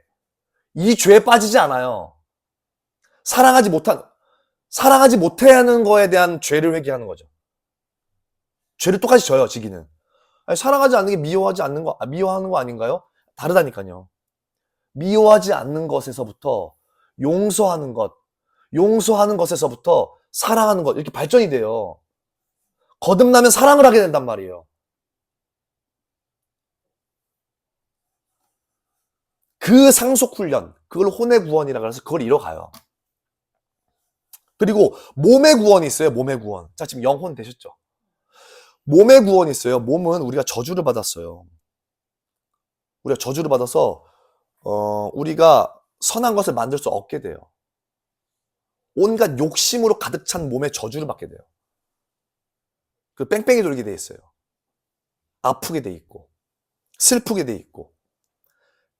이 죄에 빠지지 않아요. 사랑하지 못해야 하는 거에 대한 죄를 회개하는 거죠. 죄를 똑같이 져요, 지기는. 아니, 사랑하지 않는 게 미워하는 거 아닌가요? 다르다니까요. 미워하지 않는 것에서부터 용서하는 것에서부터 사랑하는 것, 이렇게 발전이 돼요. 거듭나면 사랑을 하게 된단 말이에요. 그 상속 훈련, 그걸 혼의 구원이라 그래서 그걸 이뤄가요. 그리고 몸의 구원이 있어요, 몸의 구원. 자, 지금 영혼 되셨죠? 몸의 구원이 있어요. 몸은 우리가 저주를 받았어요. 우리가 저주를 받아서 우리가 선한 것을 만들 수 없게 돼요. 온갖 욕심으로 가득 찬 몸에 저주를 받게 돼요. 그 뺑뺑이 돌게 돼 있어요. 아프게 돼 있고 슬프게 돼 있고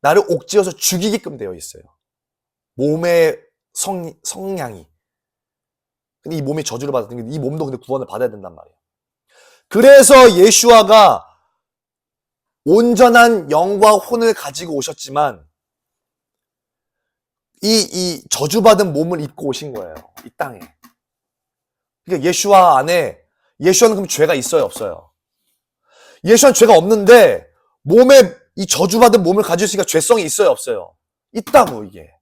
나를 옥죄어서 죽이게끔 되어 있어요. 몸의 성향이. 근데 이 몸이 저주를 받았던 게 이 몸도 근데 구원을 받아야 된단 말이에요. 그래서 예수아가 온전한 영과 혼을 가지고 오셨지만 이 저주받은 몸을 입고 오신 거예요. 이 땅에. 그러니까 예수아 안에, 예수아는 그럼 죄가 있어요, 없어요? 예수아는 죄가 없는데 몸에 이 저주받은 몸을 가지고 있으니까 죄성이 있어요, 없어요? 있다고, 이게.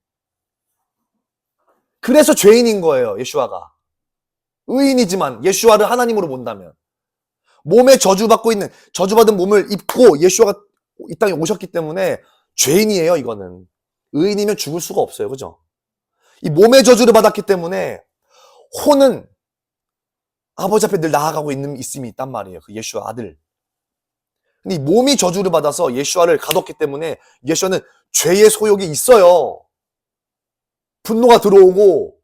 그래서 죄인인 거예요, 예수아가. 의인이지만 예수아를 하나님으로 본다면. 몸에 저주받은 몸을 입고 예수아가 이 땅에 오셨기 때문에 죄인이에요, 이거는. 의인이면 죽을 수가 없어요, 그죠? 이 몸의 저주를 받았기 때문에 혼은 아버지 앞에 늘 나아가고 있음이 있단 말이에요, 그 예수아 아들. 근데 이 몸이 저주를 받아서 예수아를 가뒀기 때문에 예수아는 죄의 소욕이 있어요. 분노가 들어오고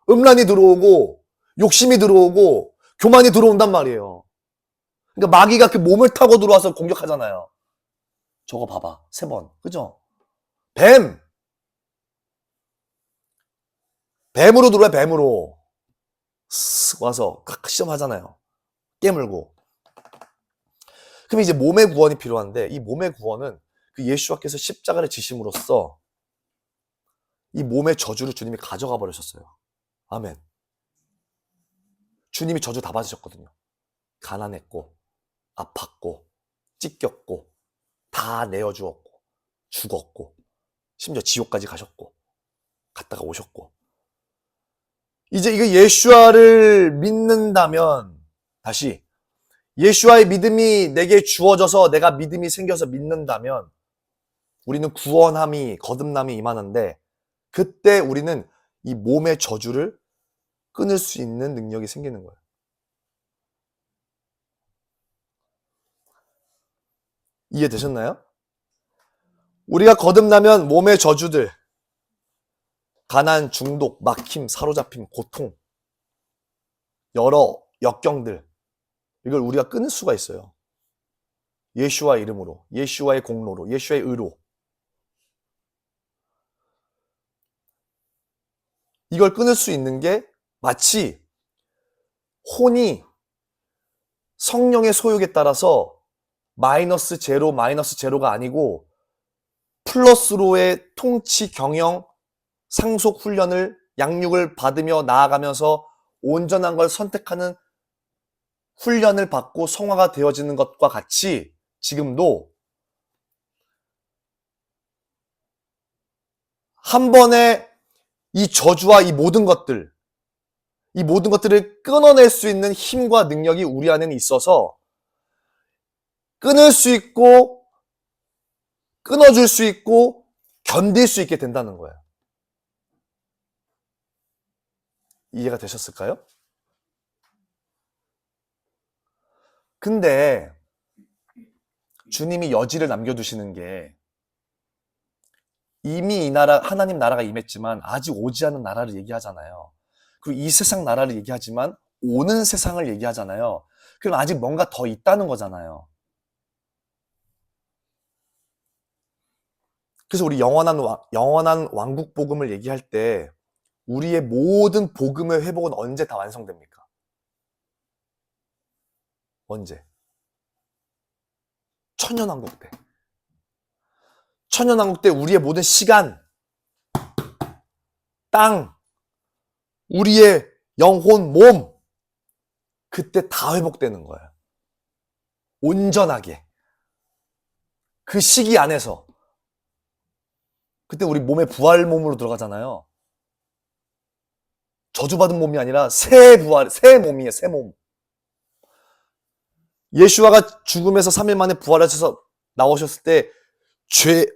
음란이 들어오고 욕심이 들어오고 교만이 들어온단 말이에요. 그러니까 마귀가 그 몸을 타고 들어와서 공격하잖아요. 저거 봐봐, 3번, 그죠? 뱀으로 들어와요, 뱀으로. 쓱 와서 시험하잖아요. 깨물고. 그럼 이제 몸의 구원이 필요한데 이 몸의 구원은 그 예수와께서 십자가를 지심으로써 이 몸의 저주를 주님이 가져가 버리셨어요. 아멘. 주님이 저주 다 받으셨거든요. 가난했고 아팠고 찢겼고 다 내어주었고 죽었고 심지어 지옥까지 가셨고 갔다가 오셨고, 이제 이거 예수아를 믿는다면, 다시 예수아의 믿음이 내게 주어져서 내가 믿음이 생겨서 믿는다면 우리는 구원함이, 거듭남이 임하는데 그때 우리는 이 몸의 저주를 끊을 수 있는 능력이 생기는 거예요. 이해되셨나요? 우리가 거듭나면 몸의 저주들, 가난, 중독, 막힘, 사로잡힘, 고통, 여러 역경들, 이걸 우리가 끊을 수가 있어요. 예수와의 이름으로, 예수와의 공로로, 예수의 의로. 이걸 끊을 수 있는 게 마치 혼이 성령의 소욕에 따라서 마이너스 제로가 아니고 플러스로의 통치, 경영, 상속 훈련을, 양육을 받으며 나아가면서 온전한 걸 선택하는 훈련을 받고 성화가 되어지는 것과 같이 지금도 한 번에 이 저주와 이 모든 것들을 끊어낼 수 있는 힘과 능력이 우리 안에는 있어서 끊을 수 있고 끊어줄 수 있고 견딜 수 있게 된다는 거예요. 이해가 되셨을까요? 근데 주님이 여지를 남겨두시는 게 이미 이 나라, 하나님 나라가 임했지만 아직 오지 않은 나라를 얘기하잖아요. 그리고 이 세상 나라를 얘기하지만 오는 세상을 얘기하잖아요. 그럼 아직 뭔가 더 있다는 거잖아요. 그래서 우리 영원한 왕국 복음을 얘기할 때 우리의 모든 복음의 회복은 언제 다 완성됩니까? 언제? 천년왕국 때. 천년왕국 때 우리의 모든 시간, 땅, 우리의 영혼, 몸, 그때 다 회복되는 거예요. 온전하게. 그 시기 안에서. 그때 우리 몸에 부활 몸으로 들어가잖아요. 저주받은 몸이 아니라 새 몸이에요, 새 몸. 예수와가 죽음에서 3일 만에 부활하셔서 나오셨을 때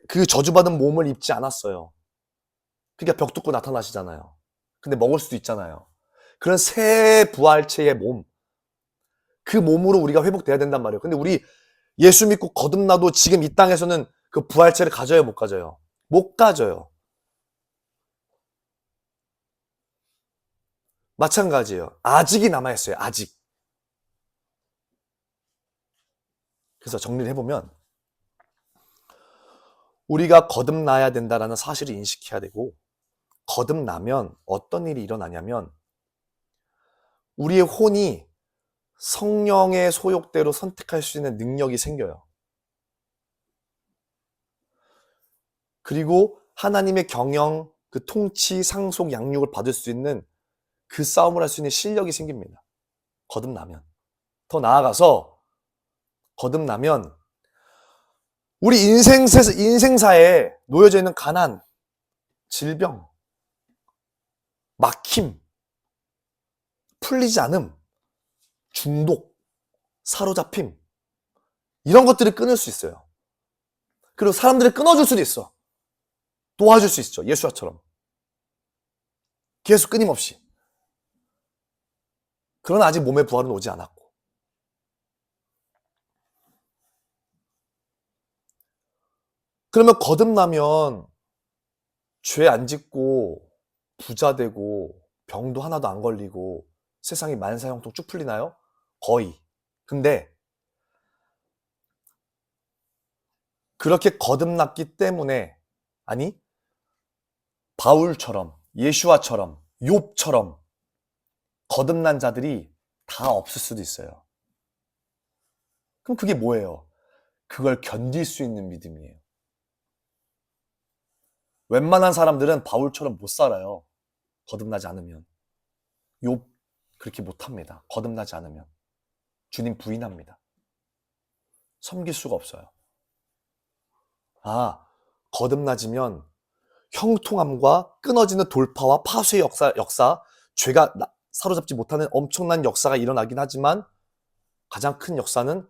그 저주받은 몸을 입지 않았어요. 그러니까 벽 뚫고 나타나시잖아요. 근데 먹을 수도 있잖아요. 그런 새 부활체의 몸. 그 몸으로 우리가 회복돼야 된단 말이에요. 근데 우리 예수 믿고 거듭나도 지금 이 땅에서는 그 부활체를 가져요, 못 가져요? 못 가져요. 마찬가지예요. 아직이 남아있어요. 아직. 그래서 정리를 해보면 우리가 거듭나야 된다는 사실을 인식해야 되고, 거듭나면 어떤 일이 일어나냐면 우리의 혼이 성령의 소욕대로 선택할 수 있는 능력이 생겨요. 그리고 하나님의 경영, 그 통치, 상속, 양육을 받을 수 있는 그 싸움을 할 수 있는 실력이 생깁니다. 거듭나면. 더 나아가서 거듭나면 우리 인생사에 놓여져 있는 가난, 질병, 막힘, 풀리지 않음, 중독, 사로잡힘, 이런 것들을 끊을 수 있어요. 그리고 사람들을 끊어줄 수도 있어. 도와줄 수 있죠. 예수와처럼. 계속 끊임없이. 그러나 아직 몸의 부활은 오지 않았고. 그러면 거듭나면 죄 안 짓고 부자 되고 병도 하나도 안 걸리고 세상이 만사형통 쭉 풀리나요? 거의. 근데 그렇게 거듭났기 때문에, 아니 바울처럼, 예수와처럼, 욥처럼 거듭난 자들이 다 없을 수도 있어요. 그럼 그게 뭐예요? 그걸 견딜 수 있는 믿음이에요. 웬만한 사람들은 바울처럼 못 살아요. 거듭나지 않으면. 욥 그렇게 못합니다. 거듭나지 않으면. 주님 부인합니다. 섬길 수가 없어요. 거듭나지면 형통함과 끊어지는 돌파와 파수의 역사, 죄가 사로잡지 못하는 엄청난 역사가 일어나긴 하지만 가장 큰 역사는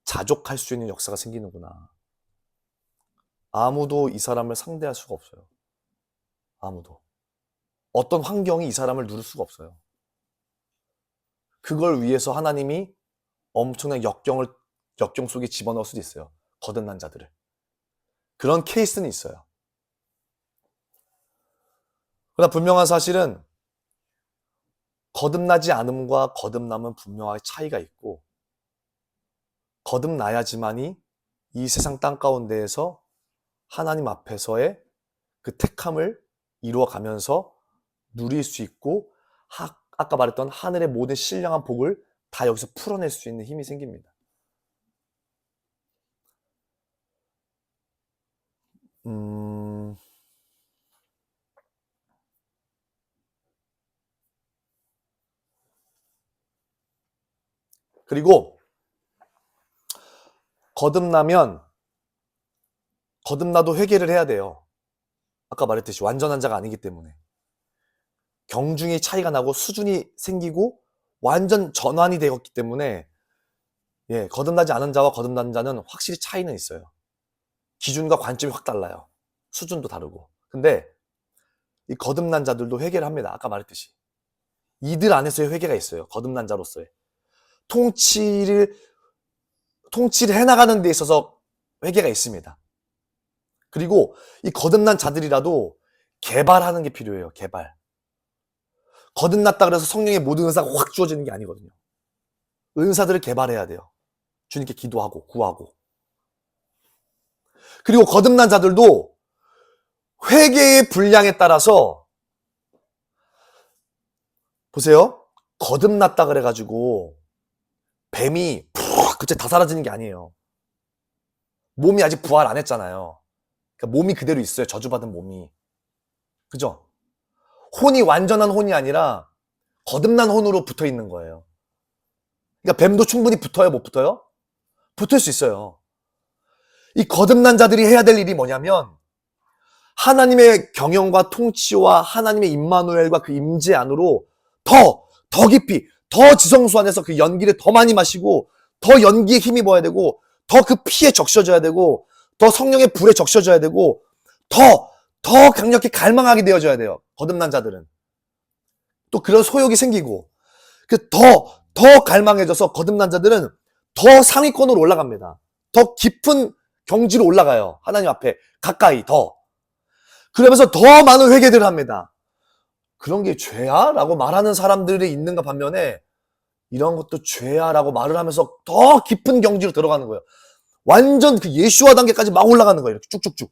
자족할 수 있는 역사가 생기는구나. 아무도 이 사람을 상대할 수가 없어요. 아무도. 어떤 환경이 이 사람을 누를 수가 없어요. 그걸 위해서 하나님이 엄청난 역경 속에 집어넣을 수도 있어요. 거듭난 자들을. 그런 케이스는 있어요. 그러나 분명한 사실은 거듭나지 않음과 거듭남은 분명하게 차이가 있고, 거듭나야지만이 이 세상 땅 가운데에서 하나님 앞에서의 그 택함을 이루어가면서 누릴 수 있고, 아까 말했던 하늘의 모든 신령한 복을 다 여기서 풀어낼 수 있는 힘이 생깁니다. 그리고 거듭나도 회개를 해야 돼요. 아까 말했듯이 완전한 자가 아니기 때문에. 경중이 차이가 나고 수준이 생기고 완전 전환이 되었기 때문에 거듭나지 않은 자와 거듭난 자는 확실히 차이는 있어요. 기준과 관점이 확 달라요. 수준도 다르고. 근데 이 거듭난 자들도 회개를 합니다. 아까 말했듯이. 이들 안에서의 회개가 있어요. 거듭난 자로서의. 통치를 해나가는 데 있어서 회개가 있습니다. 그리고 이 거듭난 자들이라도 개발하는 게 필요해요. 개발. 거듭났다 그래서 성령의 모든 은사가 확 주어지는 게 아니거든요. 은사들을 개발해야 돼요. 주님께 기도하고 구하고. 그리고 거듭난 자들도 회개의 분량에 따라서 보세요. 거듭났다 그래가지고 뱀이 푹 그때 다 사라지는 게 아니에요. 몸이 아직 부활 안 했잖아요. 그러니까 몸이 그대로 있어요. 저주받은 몸이. 그죠? 혼이 완전한 혼이 아니라 거듭난 혼으로 붙어 있는 거예요. 그러니까 뱀도 충분히 붙어요? 못 붙어요? 붙을 수 있어요. 이 거듭난 자들이 해야 될 일이 뭐냐면 하나님의 경영과 통치와 하나님의 임마누엘과 그 임재 안으로 더 깊이, 더 지성소 안에서 그 연기를 더 많이 마시고 더 연기에 힘입어야 되고 더 그 피에 적셔져야 되고 더 성령의 불에 적셔져야 되고 더 강력히 갈망하게 되어져야 돼요. 거듭난 자들은. 또 그런 소욕이 생기고 더 갈망해져서 거듭난 자들은 더 상위권으로 올라갑니다. 더 깊은 경지로 올라가요. 하나님 앞에 가까이 더. 그러면서 더 많은 회개들을 합니다. 그런 게 죄야? 라고 말하는 사람들이 있는가 반면에 이런 것도 죄야? 라고 말을 하면서 더 깊은 경지로 들어가는 거예요. 완전 그 예수와 단계까지 막 올라가는 거예요. 이렇게 쭉쭉쭉.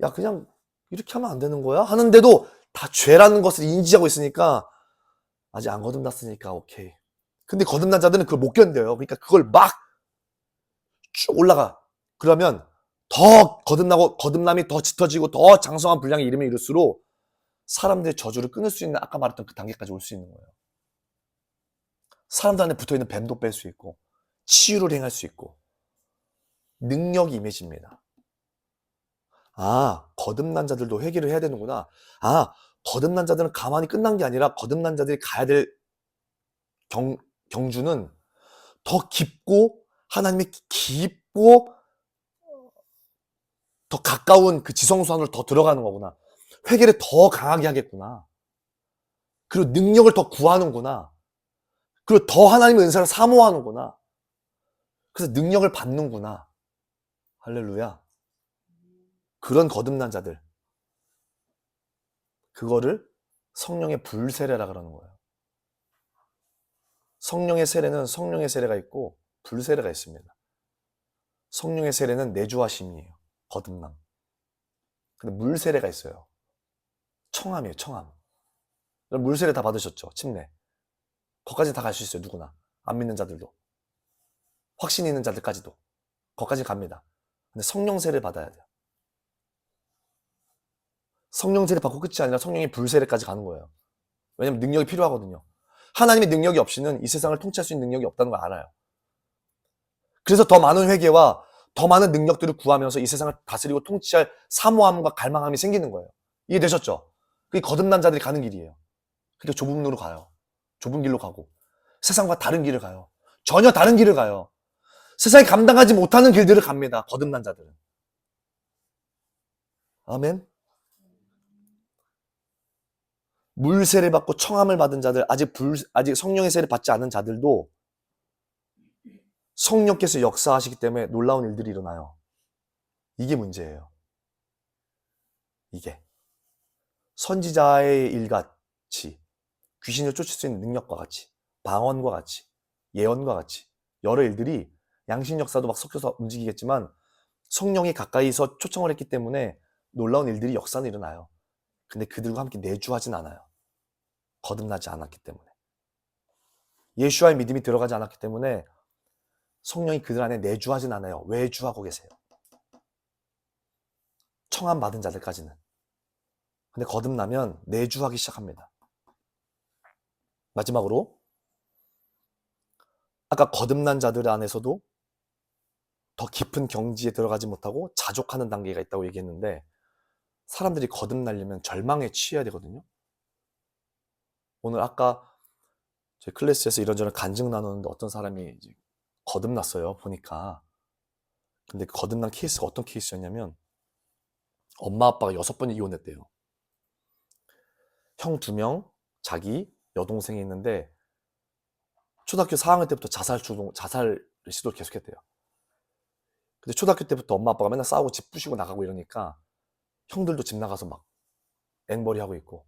야, 그냥 이렇게 하면 안 되는 거야? 하는데도 다 죄라는 것을 인지하고 있으니까 아직 안 거듭났으니까 오케이. 근데 거듭난 자들은 그걸 못 견뎌요. 그러니까 그걸 막 쭉 올라가. 그러면 더 거듭남이 더 짙어지고 더 장성한 분량의 이름에 이를수록 사람들의 저주를 끊을 수 있는 아까 말했던 그 단계까지 올 수 있는 거예요. 사람들 안에 붙어있는 뱀도 뺄 수 있고 치유를 행할 수 있고 능력이 임해집니다. 아, 거듭난 자들도 회개를 해야 되는구나. 아, 거듭난 자들은 가만히 끝난 게 아니라 거듭난 자들이 가야 될 경주는 더 깊고 하나님의 깊고 더 가까운 그 지성소 안으로 더 들어가는 거구나. 회개를 더 강하게 하겠구나. 그리고 능력을 더 구하는구나. 그리고 더 하나님의 은사를 사모하는구나. 그래서 능력을 받는구나. 할렐루야. 그런 거듭난 자들. 그거를 성령의 불세례라 그러는 거예요. 성령의 세례는 성령의 세례가 있고 불세례가 있습니다. 성령의 세례는 내주하심이에요. 거듭남. 근데 물세례가 있어요. 청함이에요. 청함. 물세례 다 받으셨죠? 침례. 거기까지 다 갈 수 있어요. 누구나. 안 믿는 자들도. 확신 있는 자들까지도. 거기까지 갑니다. 근데 성령 세례를 받아야 돼요. 성령 세례 받고 끝이 아니라 성령의 불세례까지 가는 거예요. 왜냐면 능력이 필요하거든요. 하나님의 능력이 없이는 이 세상을 통치할 수 있는 능력이 없다는 걸 알아요. 그래서 더 많은 회개와 더 많은 능력들을 구하면서 이 세상을 다스리고 통치할 사모함과 갈망함이 생기는 거예요. 이해되셨죠? 그게 거듭난 자들이 가는 길이에요. 그게 좁은 문으로 가요. 좁은 길로 가고 세상과 다른 길을 가요. 전혀 다른 길을 가요. 세상이 감당하지 못하는 길들을 갑니다. 거듭난 자들은. 아멘. 물세례 받고 청함을 받은 자들, 아직 성령의 세례 받지 않은 자들도 성령께서 역사하시기 때문에 놀라운 일들이 일어나요. 이게 문제예요. 이게 선지자의 일같이 귀신을 쫓을 수 있는 능력과 같이 방언과 같이 예언과 같이 여러 일들이 양심 역사도 막 섞여서 움직이겠지만 성령이 가까이서 초청을 했기 때문에 놀라운 일들이 역사는 일어나요. 근데 그들과 함께 내주하진 않아요. 거듭나지 않았기 때문에. 예수와의 믿음이 들어가지 않았기 때문에 성령이 그들 안에 내주하진 않아요. 외주하고 계세요. 청함 받은 자들까지는. 근데 거듭나면 내주하기 시작합니다. 마지막으로 아까 거듭난 자들 안에서도 더 깊은 경지에 들어가지 못하고 자족하는 단계가 있다고 얘기했는데, 사람들이 거듭나려면 절망에 취해야 되거든요. 오늘 아까 저희 클래스에서 이런저런 간증 나누는데 어떤 사람이 이제 거듭났어요, 보니까. 근데 그 거듭난 케이스가 어떤 케이스였냐면, 엄마 아빠가 6번이 이혼했대요. 형 2명, 자기 여동생이 있는데 초등학교 4학년 때부터 자살을 시도를 계속했대요. 근데 초등학교 때부터 엄마 아빠가 맨날 싸우고 집 부시고 나가고 이러니까 형들도 집 나가서 막 앵벌이 하고 있고,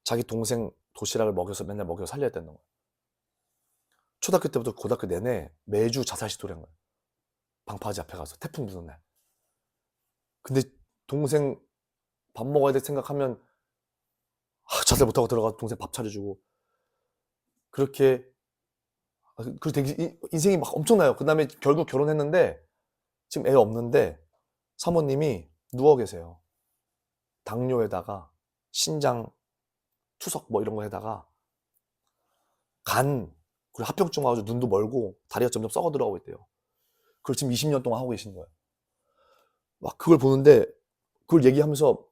자기 동생 도시락을 맨날 먹여서 살려야 되는 거예요. 초등학교 때부터 고등학교 내내 매주 자살 시도를 한 거예요. 방파제 앞에 가서 태풍 부는 날. 근데 동생 밥 먹어야 될 생각하면 자살 못하고 들어가서 동생 밥 차려주고, 그렇게 그리고 되게 인생이 막 엄청나요. 그 다음에 결국 결혼했는데 지금 애 없는데 사모님이 누워 계세요. 당뇨에다가 신장 투석 뭐 이런 거 해다가 간, 그리고 합병증 와가지고 눈도 멀고 다리가 점점 썩어 들어가고 있대요. 그걸 지금 20년 동안 하고 계신 거예요. 막 그걸 보는데, 그걸 얘기하면서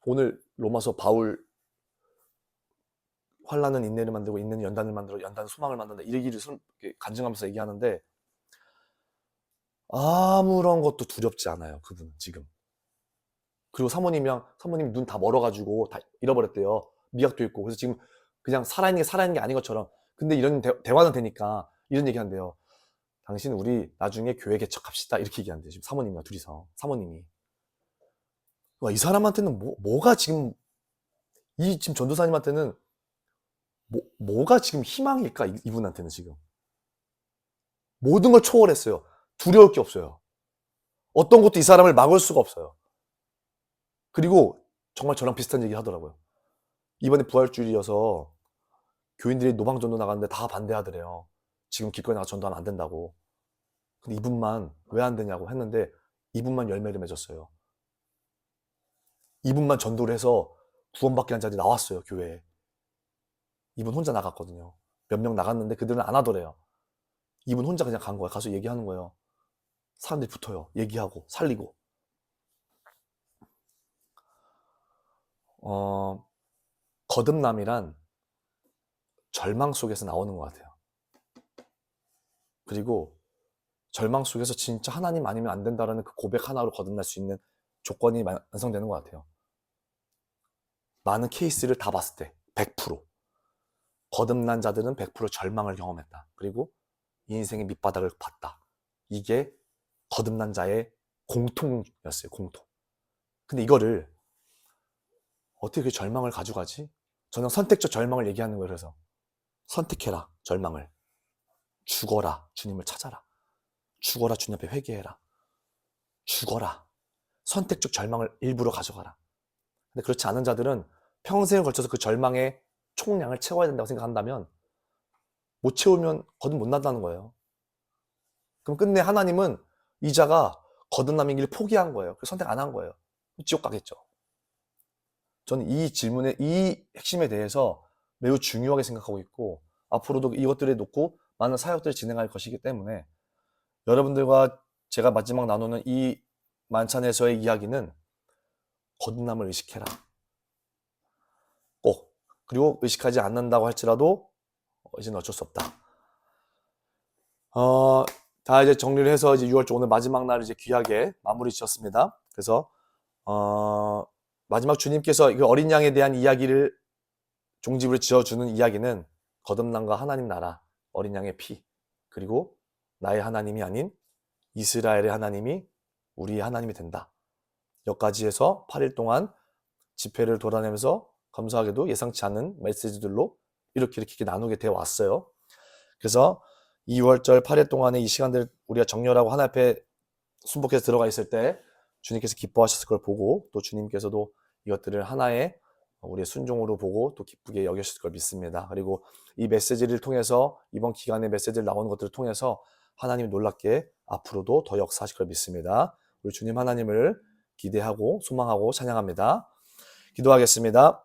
오늘 로마서 바울 환난은 인내를 만들고 인내는 연단을 만들어 연단은 소망을 만든다, 이 얘기를 간증하면서 얘기하는데 아무런 것도 두렵지 않아요, 그분은 지금. 그리고 사모님이 눈 다 멀어가지고 다 잃어버렸대요. 미각도 있고. 그래서 지금 그냥 살아있는 게 아닌 것처럼. 근데 이런 대화는 되니까 이런 얘기 한대요. 당신 우리 나중에 교회 개척합시다, 이렇게 얘기한대요. 지금 사모님이랑 둘이서. 사모님이. 와, 이 사람한테는 뭐가 지금, 지금 전도사님한테는 뭐가 지금 희망일까, 이분한테는 지금. 모든 걸 초월했어요. 두려울 게 없어요. 어떤 것도 이 사람을 막을 수가 없어요. 그리고 정말 저랑 비슷한 얘기 하더라고요. 이번에 부활주일이어서 교인들이 노방전도 나갔는데 다 반대하더래요. 지금 길거리 나가 전도하면 안 된다고. 근데 이분만 왜 안 되냐고 했는데, 이분만 열매를 맺었어요. 이분만 전도를 해서 구원받게 한 자들이 나왔어요, 교회에. 이분 혼자 나갔거든요. 몇 명 나갔는데 그들은 안 하더래요. 이분 혼자 그냥 간 거예요. 가서 얘기하는 거예요. 사람들이 붙어요. 얘기하고 살리고. 거듭남이란 절망 속에서 나오는 것 같아요. 그리고 절망 속에서 진짜 하나님 아니면 안 된다라는 그 고백 하나로 거듭날 수 있는 조건이 완성되는 것 같아요. 많은 케이스를 다 봤을 때 100% 거듭난 자들은 100% 절망을 경험했다. 그리고 인생의 밑바닥을 봤다. 이게 거듭난 자의 공통이었어요. 공통. 근데 이거를 어떻게 그 절망을 가져가지? 저는 선택적 절망을 얘기하는 거예요. 그래서 선택해라, 절망을. 죽어라, 주님을 찾아라. 죽어라, 주님 앞에 회개해라. 죽어라. 선택적 절망을 일부러 가져가라. 근데 그렇지 않은 자들은 평생을 걸쳐서 그 절망의 총량을 채워야 된다고 생각한다면, 못 채우면 거듭 못 난다는 거예요. 그럼 끝내 하나님은 이 자가 거듭남의 길을 포기한 거예요. 그래서 선택 안 한 거예요. 지옥 가겠죠. 저는 이 질문의 이 핵심에 대해서 매우 중요하게 생각하고 있고, 앞으로도 이것들에 놓고 많은 사역들을 진행할 것이기 때문에 여러분들과 제가 마지막 나누는 이 만찬에서의 이야기는 거듭남을 의식해라. 꼭. 그리고 의식하지 않는다고 할지라도 이제는 어쩔 수 없다. 다 이제 정리를 해서 이제 6월절 오늘 마지막 날 이제 귀하게 마무리 지었습니다. 그래서 마지막 주님께서 그 어린 양에 대한 이야기를 종집을 지어주는 이야기는 거듭남과 하나님 나라, 어린 양의 피, 그리고 나의 하나님이 아닌 이스라엘의 하나님이 우리의 하나님이 된다. 여기까지 해서 8일 동안 집회를 돌아내면서 감사하게도 예상치 않은 메시지들로 이렇게 나누게 되어 왔어요. 그래서 2월절 8일 동안의 이 시간들 우리가 정렬하고 하나님 앞에 순복해서 들어가 있을 때 주님께서 기뻐하셨을 걸 보고, 또 주님께서도 이것들을 하나의 우리의 순종으로 보고 또 기쁘게 여기셨을 걸 믿습니다. 그리고 이 메시지를 통해서, 이번 기간의 메시지를 나오는 것들을 통해서 하나님이 놀랍게 앞으로도 더 역사하실 걸 믿습니다. 우리 주님 하나님을 기대하고 소망하고 찬양합니다. 기도하겠습니다.